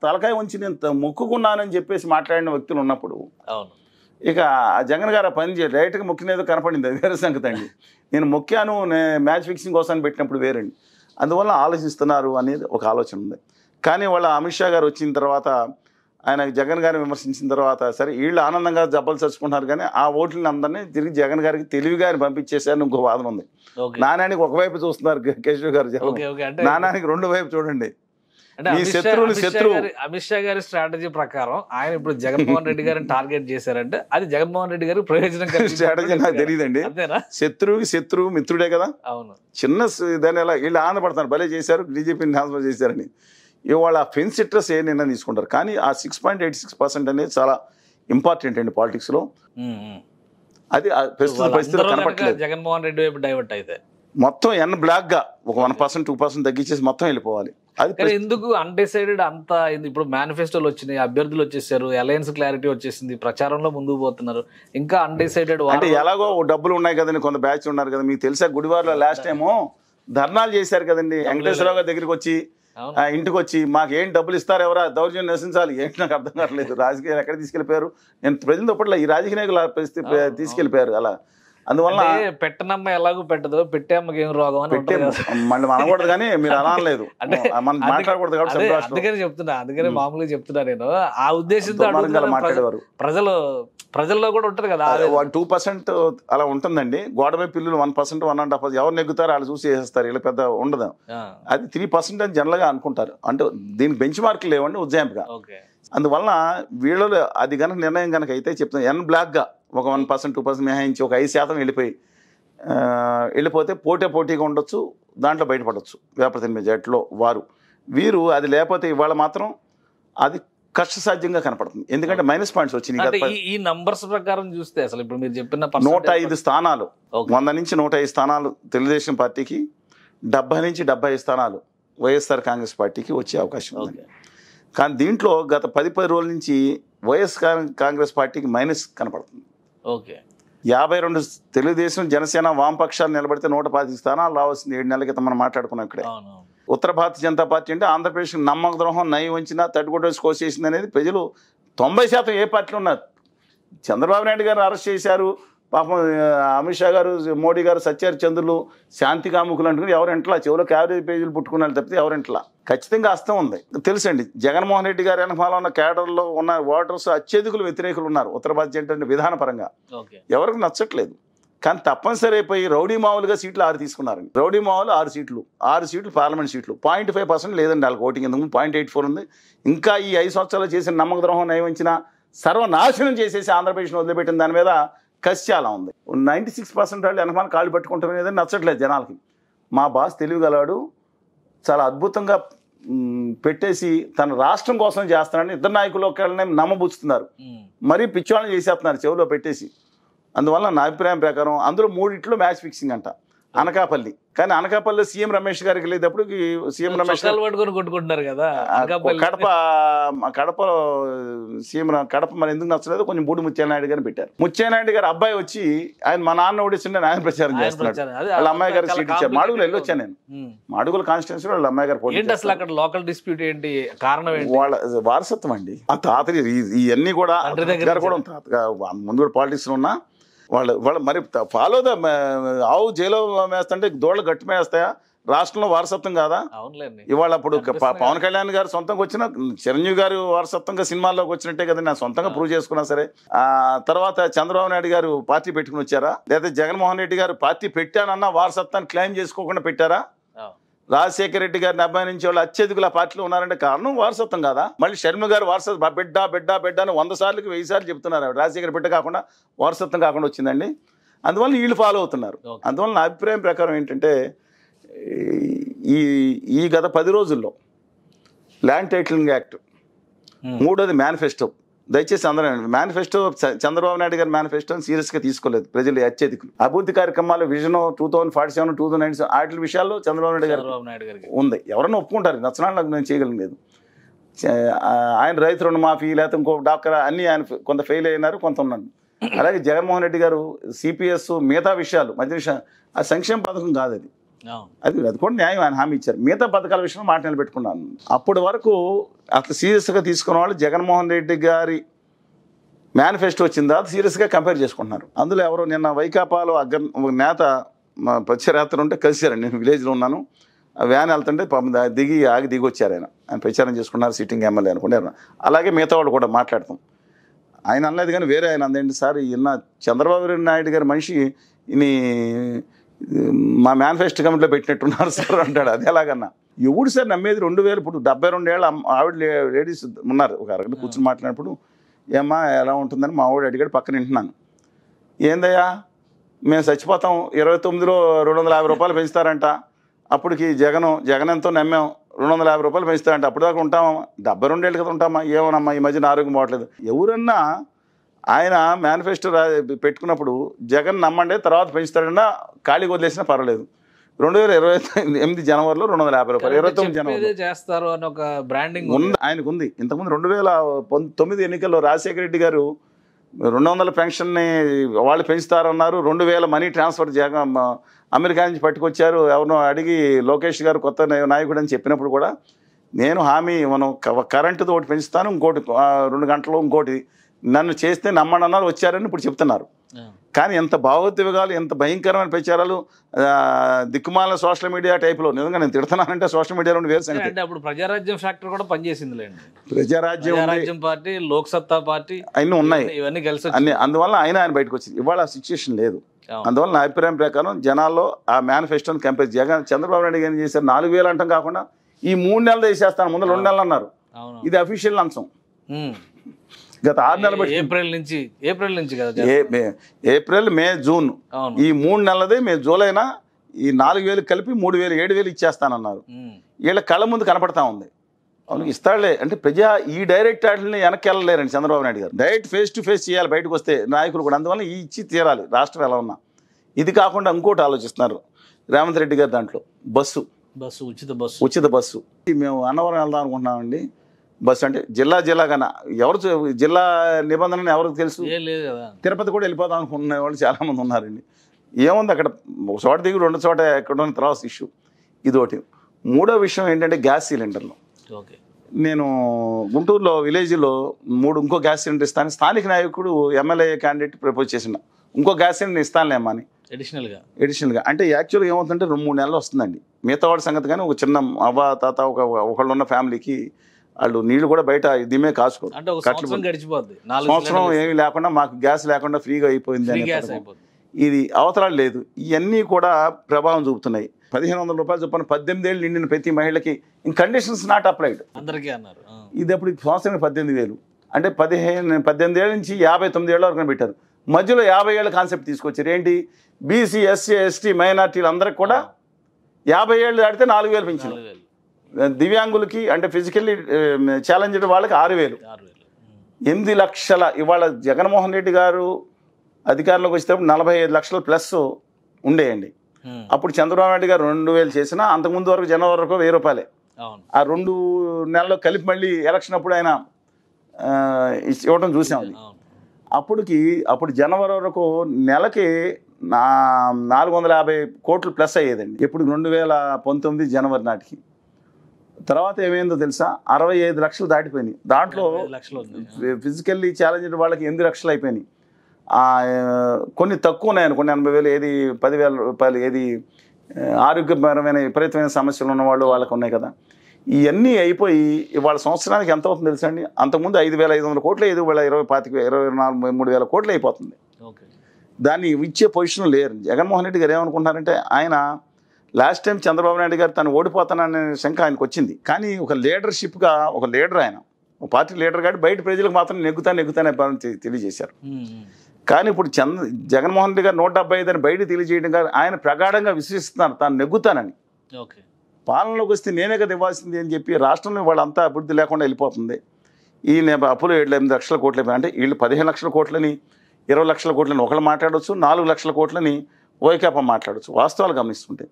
తలకాయ ఉంచి నేను మొక్కుకున్నానని చెప్పేసి మాట్లాడిన వ్యక్తులు ఉన్నప్పుడు ఇక ఆ జగన్ గారు ఆ పని డైరెక్ట్గా మొక్కినేదో కనపడింది, అది వేరే సంగతి అండి. నేను మొక్కాను, మ్యాచ్ ఫిక్సింగ్ కోసం పెట్టినప్పుడు వేరండి. అందువల్ల ఆలోచిస్తున్నారు అనేది ఒక ఆలోచన ఉంది. కానీ వాళ్ళ అమిత్ షా గారు వచ్చిన తర్వాత ఆయన జగన్ గారిని విమర్శించిన తర్వాత సరే వీళ్ళు ఆనందంగా జబ్బలు చచ్చుకుంటున్నారు, కానీ ఆ ఓట్లని అందరినీ తిరిగి జగన్ గారికి తెలివిగా ఆయన ఇంకో వాదన ఉంది. నాణ్యానికి ఒకవైపు చూస్తున్నారు కేశవ్ గారు, నాణ్యానికి రెండు వైపు చూడండి. అమిత్ షా గారి స్ట్రాటజీ ప్రకారం ఆయన ఇప్పుడు జగన్మోహన్ రెడ్డి గారిని టార్గెట్ చేశారంటే అది జగన్మోహన్ రెడ్డి గారి ప్రయోజనం స్ట్రాటజీ నాకు తెలియదండి. శత్రువుకి శత్రువు మిత్రుడే కదా. అవును, చిన్న దాని ఎలా వీళ్ళు ఆనందపడతారు, భలే చేశారు బీజేపీని ట్రాన్స్ఫర్ చేశారని. ఇవాళ ఫెన్స్ సిట్రస్ ఏ నిర్ణయం తీసుకుంటారు, కానీ ఆ 6.86% అనేది చాలా ఇంపార్టెంట్ అండి పాలిటిక్స్లో. అది ప్రస్తుత పరిస్థితుల్లో కనపడలేదు. జగన్మోహన్ రెడ్డి వైపు డైవర్ట్ అయితే మొత్తం బ్లాక్ గా ఒక 1% 2% తగ్గించేసి మొత్తం వెళ్ళిపోవాలి. అది ఎందుకు అన్డిసైడెడ్ అంతా ఇప్పుడు మేనిఫెస్టోలు వచ్చినాయి, అభ్యర్థులు వచ్చేసారు, అలయన్స్ క్లారిటీ వచ్చేసింది, ప్రచారంలో ముందుకు పోతున్నారు, ఇంకా అన్డిసైడెడ్ అంటే ఎలాగో డబ్బులు ఉన్నాయి కదండి, కొంత బ్యాచ్ ఉన్నారు కదా. మీకు తెలుసా గుడివాడలో లాస్ట్ టైము ధర్నాలు చేశారు కదండి, వెంకటేశ్వరరావు గారి దగ్గరికి వచ్చి ఇంటికి వచ్చి మాకు ఏం డబ్బులు ఇస్తారు, ఎవరా దౌర్జన్యం నశించాలి, ఏంటి నాకు అర్థం కావట్లేదు. రాజకీయాలు ఎక్కడ తీసుకెళ్లిపోయారు, నేను ప్రజలతో పట్ల ఈ రాజకీయ నాయకుల పరిస్థితి తీసుకెళ్లిపోయారు అలా. అందువల్ల పెట్టనమ్మ ఎలాగో పెట్టదు, పెట్టే అమ్మకి ఏం రోగం అని మళ్ళీ అనకూడదు, కానీ మీరు అనలేదు మనం మాట్లాడకూడదు కాబట్టి అందుకని చెప్తున్నా, అందుకని మామూలుగా చెప్తున్నా నేను. ఆ ఉద్దేశంతో మాట్లాడేవారు ప్రజల్లో కూడా ఉంటది కదా, 2% అలా ఉంటుందండి. గోడపై పిల్లలు 1%, 1.5% ఎవరు నెగ్గుతారు వాళ్ళు చూసి వేసేస్తారు, ఇలా పెద్ద ఉండదు. అది 3% అని జనరల్ గా అనుకుంటారు. అంటే దీనికి బెంచ్ మార్కులు లేవండి ఉజ్జాయింపుగా. అందువల్ల వీళ్ళలో అది కనుక నిర్ణయం కనుక అయితే చెప్తాను, బ్లాక్ గా ఒక 1% 2% మినహాయించి ఒక 5% వెళ్ళిపోతే పోటీగా ఉండొచ్చు, దాంట్లో బయటపడవచ్చు వేపతిని మెజార్టీలో వీరు. అది లేకపోతే ఇవాళ మాత్రం అది కష్టసాధ్యంగా కనపడుతుంది, ఎందుకంటే మైనస్ పాయింట్స్ వచ్చినాయి. ఈ నంబర్స్ ప్రకారం చూస్తే అసలు ఇప్పుడు మీరు చెప్పిన 105 స్థానాలు, 100 నుంచి 105 స్థానాలు తెలుగుదేశం పార్టీకి, 70 నుంచి 75 స్థానాలు వైఎస్ఆర్ కాంగ్రెస్ పార్టీకి వచ్చే అవకాశం ఉంది. కానీ దీంట్లో గత 10 రోజుల నుంచి వైఎస్ఆర్ కాంగ్రెస్ పార్టీకి మైనస్ కనపడుతుంది. 52 తెలుగుదేశం జనసేన వామపక్షాలు నిలబడితే 115 స్థానాలు రావాల్సింది 7 నెలల క్రితం మనం మాట్లాడుకున్నాం ఇక్కడే. ఉత్తర భారతీయ జనతా పార్టీ అంటే ఆంధ్రప్రదేశ్ నమ్మక ద్రోహం నయం వంచినా తట్టుకొట్టేసి కోసేసింది అనేది ప్రజలు 90% ఏ పార్టీలో ఉన్నారు. చంద్రబాబు నాయుడు గారు అరెస్ట్ చేశారు, పాపం అమిత్ షా గారు, మోడీ గారు సత్యారి చంద్రులు, శాంతి కాముకులు అంటున్నారు, ఎవరింట్లా చెవులో క్యాబరేజ్ పేజీలు పుట్టుకున్నారు తప్పితే ఎవరింట్లా. ఖచ్చితంగా అస్తం ఉంది తెలుసండి. జగన్మోహన్ రెడ్డి గారి వెనకాల ఉన్న క్యాడర్లో ఉన్న ఓటర్స్ అత్యధికులు వ్యతిరేకులు ఉన్నారు ఉత్తర భారతీయ జనతా విధానపరంగా. ఎవరికి నచ్చట్లేదు, కానీ తప్పనిసరి అయిపోయి రౌడీ మామూలుగా సీట్లు 6 తీసుకున్నారండి. రౌడీ మామూలు 6 సీట్లు పార్లమెంట్ సీట్లు. 0.5% లేదండి వాళ్ళకి ఓటింగ్, ఎందుకు 0.84 ఉంది. ఇంకా ఈ 5 సంవత్సరాలు చేసిన నమ్మక ద్రోహం నయవంచిన సర్వనాశనం చేసేసి ఆంధ్రప్రదేశ్ను వదిలిపెట్టిన దాని మీద కసి చాలా ఉంది. 96% వాళ్ళు వెనకాల కాళ్ళు పట్టుకుంటాం ఏదైనా నచ్చట్లేదు జనాలకి. మా బాస్ తెలివిగలవాడు, చాలా అద్భుతంగా పెట్టేసి తన రాష్ట్రం కోసం చేస్తున్నాడని ఇద్దరు నాయకులు ఒకళ్ళని నమ్మబుచ్చుతున్నారు, మరీ పిచ్చోళ్ళని చేసేస్తున్నారు చెవిలో పెట్టేసి. అందువల్ల నా అభిప్రాయం ప్రకారం అందులో 3 మ్యాచ్ ఫిక్సింగ్ అంట. అనకాపల్లి, కానీ అనకాపల్లిలో సీఎం రమేష్ గారికి వెళ్ళేటప్పుడు సీఎం రమేష్ కొట్టుకుంటున్నారు కదా. కడపలో సీఎం కడప మరి ఎందుకు నచ్చలేదు, కొంచెం బూడి ముత్యానాయుడు గారిని పెట్టారు. ముత్యానాయుడు గారు అబ్బాయి వచ్చి ఆయన మా నాన్న ఓడిస్తుండే ఆయన ప్రచారం చేస్తున్నాడు. వాళ్ళ అమ్మాయి గారు సీట్ ఇచ్చారు. మాడుగులు వెళ్ళొచ్చాను నేను, మాడుగుల కాన్స్టిట్యున్సీ వాళ్ళ అమ్మాయి గారు పోటీ. అసలు అక్కడ లోకల్ డిస్ప్యూట్ ఏంటి, కారణం ఏంటి? వాళ్ళ వారసత్వం అండి. ఆ తాతకి ఇవన్నీ కూడా కూడా తాతగా ముందు కూడా పాలిటిక్స్ లో ఉన్నా వాళ్ళు మరి ఫాలో ద ఆవు జైలో వేస్తుంటే దోళ్ళ గట్టి వేస్తాయా, రాష్ట్రంలో వారసత్వం కాదా? ఇవాళ అప్పుడు పవన్ కళ్యాణ్ గారు సొంతంగా వచ్చిన, చిరంజీవి గారు వారసత్వంగా సినిమాల్లోకి వచ్చినట్టే కదా, నేను సొంతంగా ప్రూవ్ చేసుకున్నా సరే. తర్వాత చంద్రబాబు నాయుడు గారు పార్టీ పెట్టుకుని వచ్చారా, లేదా జగన్మోహన్ రెడ్డి గారు పార్టీ పెట్టానన్నా వారసత్వాన్ని క్లెయిమ్ చేసుకోకుండా పెట్టారా? రాజశేఖర రెడ్డి గారిని అబ్బాయి నుంచి వాళ్ళు అత్యధికుల పార్టీలో ఉన్నారంటే కారణం వారసత్వం కాదా? మళ్ళీ షర్మిల గారు వారసత్వం బిడ్డ అని 100 సార్లకి 1000 సార్లు చెప్తున్నారు. రాజశేఖర బిడ్డ కాకుండా వారసత్వం కాకుండా వచ్చిందండి. అందువల్ల వీళ్ళు ఫాలో అవుతున్నారు. అందువల్ల నా అభిప్రాయం ప్రకారం ఏంటంటే ఈ గత 10 రోజుల్లో ల్యాండ్ టైటిలింగ్ యాక్ట్, మూడోది మేనిఫెస్టో. దయచేసి అందరూ మేనిఫెస్టో, చంద్రబాబు నాయుడు గారి మేనిఫెస్టోని సీరియస్గా తీసుకోలేదు ప్రజలు అత్యధికులు. అభివృద్ధి కార్యక్రమాలు విజన్ 2047, 2097 వాటి విషయాల్లో చంద్రబాబు నాయుడు గారు ఉంది. ఎవరైనా ఒప్పుకుంటారు, నచ్చనాలు నేను చేయగలిగలేదు. ఆయన రైతు రుణమాఫీ లేకపోతే ఇంకో డాక్టర్ అన్నీ ఆయన కొంత ఫెయిల్ అయినారు, కొంత ఉన్నాను. అలాగే జగన్మోహన్ రెడ్డి గారు సిపిఎస్ మిగతా విషయాలు మధ్య విషయాలు, ఆ సంక్షేమ పథకం కాదు అది కూడా న్యాయం, ఆయన హామీ ఇచ్చారు. మిగతా పథకాల విషయంలో మాట నిలబెట్టుకున్నాను. అప్పటి వరకు అట్లా సీరియస్గా తీసుకున్న వాళ్ళు జగన్మోహన్ రెడ్డి గారి మేనిఫెస్టో వచ్చిన తర్వాత సీరియస్గా కంపేర్ చేసుకుంటున్నారు. అందులో ఎవరో నిన్న వైకాపాలో నేత ప్రచారయాత్ర ఉంటే కలిశారండి. నేను విలేజ్లో ఉన్నాను. ఆ వ్యాన్ వెళ్తుంటే దిగి వచ్చారు. ఆయన ప్రచారం చేసుకున్నారు, సిట్టింగ్ ఎమ్మెల్యే అనుకుంటారు. అలాగే మిగతా వాళ్ళు కూడా మాట్లాడతాం. ఆయన అనలేదు కానీ వేరే ఆయన అందేంటి సార్, ఈయన చంద్రబాబు నాయుడు గారి మనిషి ఈయన మా మేనిఫెస్టో కమిటీలో పెట్టినట్టున్నారు సార్ అంటాడు. అది ఎలాగన్నా ఎవడు సార్ నమ్మేది? 2000 ఇప్పుడు 72 ఏళ్ళ ఆవిడ లేడీస్ ఉన్నారు. ఒక అరగంట కూర్చొని మాట్లాడినప్పుడు ఏమ్మా ఎలా ఉంటుందని మా ఆవిడ అడిగాడు. పక్కన వింటున్నాను. ఏందయ్యా మేము చచ్చిపోతాం, 29లో 250 రూపాయలు పెంచుతారంట, అప్పటికి జగన్ ఎంతో నమ్మాం, 250 రూపాయలు పెంచుతారంట, అప్పుడు దాకా ఉంటామా? 72 ఏళ్ళు కదా ఉంటామా? ఏమోనమ్మా ఈ మధ్యన ఆరోగ్యం బాగట్లేదు. ఎవరన్నా ఆయన మేనిఫెస్టో పెట్టుకున్నప్పుడు జగన్ నమ్మండి తర్వాత పెంచుతాడన్నా ఖాళీ వదిలేసినా పర్వాలేదు. 2028 జనవరిలో 250 రూపాయలు, 29 జనవరి చేస్తారు అని ఒక బ్రాండింగ్ ఉంది ఆయనకు ఉంది. ఇంతకుముందు 2009 ఎన్నికల్లో రాజశేఖర రెడ్డి గారు 200 పెన్షన్ని వాళ్ళు పెంచుతారన్నారు. 2000 మనీ ట్రాన్స్ఫర్ అమెరికా నుంచి పట్టుకొచ్చారు. ఎవరినో అడిగి లోకేష్ గారు కొత్త నాయకుడు అని చెప్పినప్పుడు కూడా నేను హామీ మనం కరెంటుతో ఒకటి పెంచుతాను, ఇంకోటి 2 గంటలు, ఇంకోటి నన్ను చేస్తే నమ్మని అన్నారు, వచ్చారని ఇప్పుడు చెప్తున్నారు. కానీ ఎంత భావోద్వేగాలు, ఎంత భయంకరమైన ప్రచారాలు, దిక్కుమాల సోషల్ మీడియా టైప్లో. నిజంగా నేను తిడుతున్నానంటే సోషల్ మీడియాలో వేరు సంగతి. అంటే అప్పుడు ప్రజారాజ్యం ఫ్యాక్టర్ కూడా పనిచేసిందిలేండి. ప్రజారాజ్యం పార్టీ, లోక్సత్తా పార్టీ అన్నీ ఉన్నాయి, ఇవన్నీ కలిసి అన్ని. అందువల్ల ఆయన బయటకు వచ్చింది. ఇవాళ ఆ సిచ్యువేషన్ లేదు. అందువల్ల నా అభిప్రాయం ప్రకారం జనాల్లో ఆ మేనిఫెస్టోని కంపేర్ చంద్రబాబు నాయుడు ఏం చేశారు, 4000 అంటాం కాకుండా ఈ 3 నెలలు వేసేస్తాను, ముందు 2 నెలలు అన్నారు. ఇది అఫీషియల్ అంశం. గత 6 నెలలు ఏప్రిల్ నుంచి కదా, ఏప్రిల్, మే, జూన్ ఈ 3 నెలలదే. మే జూలైనా ఈ 4000 కలిపి 3000, 7000 ఇచ్చేస్తానన్నారు. వీళ్ళ కళ్ళ ముందు కనపడతా ఉంది. అవును ఇస్తాడులే అంటే ఈ డైరెక్ట్ వాటిని వెనక్కి వెళ్ళలేరండి చంద్రబాబు నాయుడు గారు. డైరెక్ట్ ఫేస్ టు ఫేస్ చేయాలి బయటకు వస్తే నాయకులు కూడా. అందువల్ల ఈ ఇచ్చి తీరాలి రాష్ట్రం ఎలా ఉన్నా. ఇది కాకుండా ఇంకోటి ఆలోచిస్తున్నారు రేవంత్ రెడ్డి గారు. దాంట్లో ఉచిత బస్సు. మేము అన్నవరం వెళ్దాం అనుకుంటున్నామండి. బస్సు అంటే జిల్లాగాన ఎవరు జిల్లా నిబంధనలు ఎవరికి తెలుసు? తిరుపతి కూడా వెళ్ళిపోదాం అనుకుంటున్న వాళ్ళు చాలామంది ఉన్నారండి. ఏముంది అక్కడ, ఒక చోట దిగి 2 చోట ఎక్కడ తర్వాత ఇష్యూ. ఇదొకటి. 3వ విషయం ఏంటంటే గ్యాస్ సిలిండర్లు. నేను గుంటూరులో విలేజ్లో ఇంకో గ్యాస్ సిలిండర్ ఇస్తాను. స్థానిక నాయకుడు ఎమ్మెల్యే క్యాండిడేట్ ప్రపోజ్ చేసిన ఇంకో గ్యాస్ సిలిండర్ ఇస్తానులేమ్మా అని అడిషనల్గా. అంటే యాక్చువల్గా ఏమవుతుందంటే 2-3 నెలలు వస్తుందండి. మిగతా వాడి సంగతి. కానీ ఒక చిన్న అవ్వ తాత ఒకళ్ళు ఉన్న ఫ్యామిలీకి వాళ్ళు నీళ్ళు కూడా బయట దిమే కాచుకోరు. సంవత్సరం ఏమీ లేకుండా మాకు గ్యాస్ లేకుండా ఫ్రీగా అయిపోయింది అని. ఇది అవసరాలు లేదు. ఇవన్నీ కూడా ప్రభావం చూపుతున్నాయి. 1500 రూపాయలు చొప్పున 18 ఏళ్ళు నిండిన ప్రతి మహిళకి కండిషన్స్ నాట్ అప్లైడ్ అందరికీ అన్నారు. ఇది అప్పుడు సంవత్సరానికి 18,000 అంటే 18 ఏళ్ళ నుంచి 59 ఏళ్ళ వరకు పెట్టారు. మధ్యలో 50 ఏళ్ళ కాన్సెప్ట్ తీసుకొచ్చారు. ఏంటి, బీసీ, ఎస్సీ, ఎస్టీ, మైనార్టీలు అందరికి కూడా 50 ఏళ్ళు దాటితే 4,000 పెంచారు. దివ్యాంగులకి అంటే ఫిజికల్లీ ఛాలెంజ్డ్ వాళ్ళకి 6,000. 8 లక్షల. ఇవాళ జగన్మోహన్ రెడ్డి గారు అధికారంలోకి వచ్చేటప్పుడు 45 లక్షల ప్లస్ ఉండేయండి. అప్పుడు చంద్రబాబు నాయుడు గారు 2,000 చేసినా అంతకుముందు వరకు జనవరి వరకు 1000 రూపాయలే. ఆ 2 నెలల్లో కలిపి మళ్ళీ ఎలక్షన్ అప్పుడు ఆయన ఇవ్వడం చూసాం. అప్పుడు జనవరి వరకు నెలకి 450 కోట్లు ప్లస్ అయ్యేదండి. ఇప్పుడు 2019 జనవరి నాటికి. తర్వాత ఏమైందో తెలుసా, 65 లక్షలు దాటిపోయినాయి. దాంట్లో ఫిజికల్లీ ఛాలెంజ్డ్ వాళ్ళకి 8 లక్షలు అయిపోయినాయి. కొన్ని తక్కువ ఉన్నాయి అనుకోండి, 80,000, ఏది 10,000 రూపాయలు, ఏది ఆరోగ్యపరమైన విపరీతమైన సమస్యలు ఉన్నవాళ్ళు వాళ్ళకు ఉన్నాయి కదా. ఇవన్నీ అయిపోయి ఇవాళ సంవత్సరానికి ఎంత అవుతుంది తెలుసా అండి? అంతకుముందు 5,500 కోట్లు, 23,000 కోట్లు అయిపోతుంది. దాన్ని ఇచ్చే పొజిషన్ లేరు. జగన్మోహన్ రెడ్డి గారు ఏమనుకుంటున్నారంటే, ఆయన లాస్ట్ టైం చంద్రబాబు నాయుడు గారు తను ఓడిపోతాననే శంక ఆయనకు వచ్చింది. కానీ ఒక లీడర్షిప్గా, ఒక లీడర్ ఆయన, ఒక పార్టీ లీడర్ కాబట్టి బయట ప్రజలకు మాత్రం నెగ్గుతానే తెలియజేశారు. కానీ ఇప్పుడు జగన్మోహన్ రెడ్డి గారు 175 అని బయట తెలియజేయడం కాదు, ఆయన ప్రగాఢంగా విశ్వసిస్తున్నారు తాను నెగ్గుతానని. పాలనలోకి వస్తే నేనే కదా ఇవ్వాల్సింది అని చెప్పి రాష్ట్రంలో వాళ్ళంతా అభివృద్ధి లేకుండా వెళ్ళిపోతుంది. ఈ అప్పులు 7-8 లక్షల కోట్లు అయిపోయి, అంటే వీళ్ళు 15 లక్షల కోట్లని, 20 లక్షల కోట్లని ఒకళ్ళు మాట్లాడవచ్చు, 4 లక్షల కోట్లని వైకాపా మాట్లాడవచ్చు. వాస్తవాలు గమనిస్తుంటే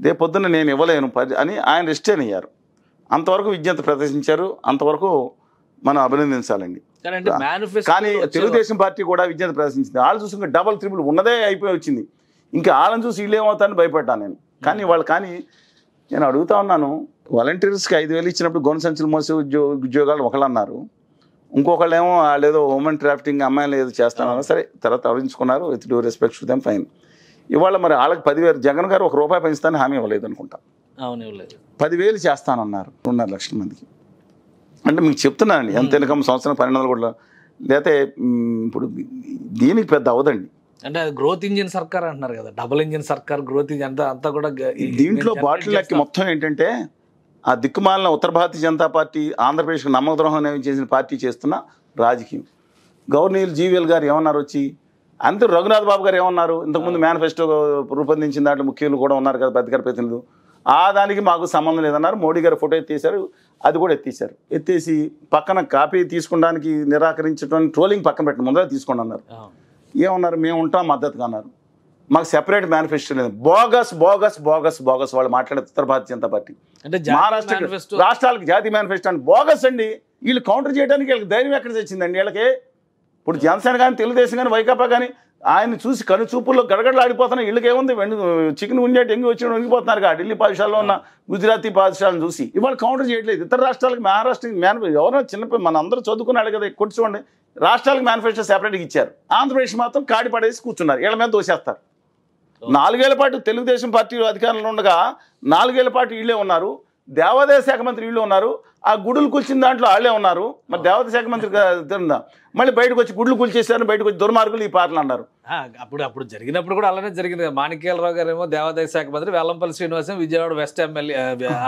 రేపు పొద్దున్న నేను ఇవ్వలేను అని ఆయన రిస్టైన్ అయ్యారు. అంతవరకు విజ్ఞత ప్రదర్శించారు, అంతవరకు మనం అభినందించాలండి. కానీ తెలుగుదేశం పార్టీ కూడా విజ్ఞత ప్రదర్శించింది. వాళ్ళు చూసి ఇంకా డబల్ త్రిబుల్ ఉన్నదే అయిపోయి వచ్చింది. ఇంకా వాళ్ళని చూసి వీళ్ళు ఏమవుతారని భయపడ్డాను నేను. కానీ నేను అడుగుతా ఉన్నాను, వాలంటీర్స్కి 5,000 ఇచ్చినప్పుడు గొంతు సంచులు మోసే ఉద్యోగాలు ఒకళ్ళు అన్నారు, ఇంకొకళ్ళు ఏమో వాళ్ళు ఏదో ఉమెన్ ట్రాఫికింగ్ అమ్మాయిలు ఏదో చేస్తానన్నా సరే తర్వాత తరలించుకున్నారు. With due respect to them fine. ఇవాళ మరి వాళ్ళకి 10,000 జగన్ గారు ₹1 పెంచుతానని హామీ ఇవ్వలేదు అనుకుంటా. అవును, ఇవ్వలేదు. 10,000 చేస్తానన్నారు 2.5 లక్షల మందికి. అంటే మీకు చెప్తున్నానండి ఎంత ఇన్కమ్ సంవత్సరం 1200 కోట్ల లేకపోతే ఇప్పుడు దీనికి పెద్ద అవదండి. అంటే అది గ్రోత్ ఇంజిన్ సర్కార్ అంటున్నారు కదా, డబుల్ ఇంజిన్ సర్కార్, గ్రోత్ ఇంజిన్ అంతా కూడా దీంట్లో బాటిల్ లెక్క మొత్తం ఏంటంటే ఆ దిక్కుమాలిన ఉత్తర భారతీయ జనతా పార్టీ ఆంధ్రప్రదేశ్కి నమ్మద్రోహం చేసిన పార్టీ చేస్తున్న రాజకీయం. గవర్నీయులు జీవీఎల్ గారు ఏమన్నారు వచ్చి, అందరూ రఘునాథ్ బాబు గారు ఏమన్నారు, ఇంతకుముందు మేనిఫెస్టో రూపొందించిన దాంట్లో ముఖ్యులు కూడా ఉన్నారు కదా అధికార ప్రతినిధులు, ఆ దానికి మాకు సంబంధం లేదన్నారు. మోడీ గారు ఫోటో ఎత్తేసారు, అది కూడా ఎత్తేసారు. ఎత్తేసి పక్కన కాపీ తీసుకోవడానికి నిరాకరించడం ట్రోలింగ్ పక్కన పెట్టిన ముందర తీసుకోండి అన్నారు. ఏమన్నారు, మేము ఉంటాం మద్దతుగా అన్నారు. మాకు సెపరేట్ మేనిఫెస్టో లేదు. బోగస్ బోగస్ బోగస్ బోగస్ వాళ్ళు మాట్లాడే ఉత్తర భారతీయ జనతా పార్టీ అంటే మహారాష్ట్ర రాష్ట్రాలకు జాతీయ మేనిఫెస్టో అంటే బోగస్ అండి. వీళ్ళు కౌంటర్ చేయడానికి వీళ్ళకి ధైర్యం ఎక్కడ తెచ్చిందండి వీళ్ళకి? ఇప్పుడు జనసేన కానీ తెలుగుదేశం కానీ వైకాపా కానీ ఆయన చూసి కనుచూపుల్లో గడగడలాడిపోతున్నా. వీళ్ళకి ఏముంది, చికెన్ ఉండేటి ఎంగి వచ్చి వంగిపోతున్నారు కదా ఢిల్లీ పాఠశాలలో ఉన్న గుజరాతీ పాఠశాలను చూసి. ఇవాళ కౌంటర్ చేయట్లేదు. ఇతర రాష్ట్రాలకు మహారాష్ట్రకి ఎవరైనా చిన్న మన అందరూ చదువుకున్నాడు కదా, కొట్టి చూడండి, రాష్ట్రాలకు మేనిఫెస్టో సెపరేట్గా ఇచ్చారు. ఆంధ్రప్రదేశ్ మాత్రం కాడి పడేసి కూర్చున్నారు, వీళ్ళ మీద దోసేస్తారు. 4 ఏళ్ల పాటు తెలుగుదేశం పార్టీ అధికారంలో ఉండగా 4 ఏళ్ల పాటు వీళ్ళే ఉన్నారు. దేవాదాయ శాఖ మంత్రి వీళ్ళు ఉన్నారు. ఆ గుడులు కూల్చిన దాంట్లో వాళ్ళే ఉన్నారు. మరి దేవాదాయ శాఖ మంత్రి తిందా మళ్ళీ బయటకు వచ్చి గుడ్లు కూల్చేశారు, బయటకు వచ్చి దుర్మార్గులు ఈ పాటలు అన్నారు. అప్పుడు జరిగినప్పుడు కూడా అలానే జరిగింది. మాణిక్యాలరావు గారు ఏమో దేవాదాయ శాఖ మంత్రి, వెల్లంపల్లి శ్రీనివాసం విజయవాడ వెస్ట్ ఎమ్మెల్యే,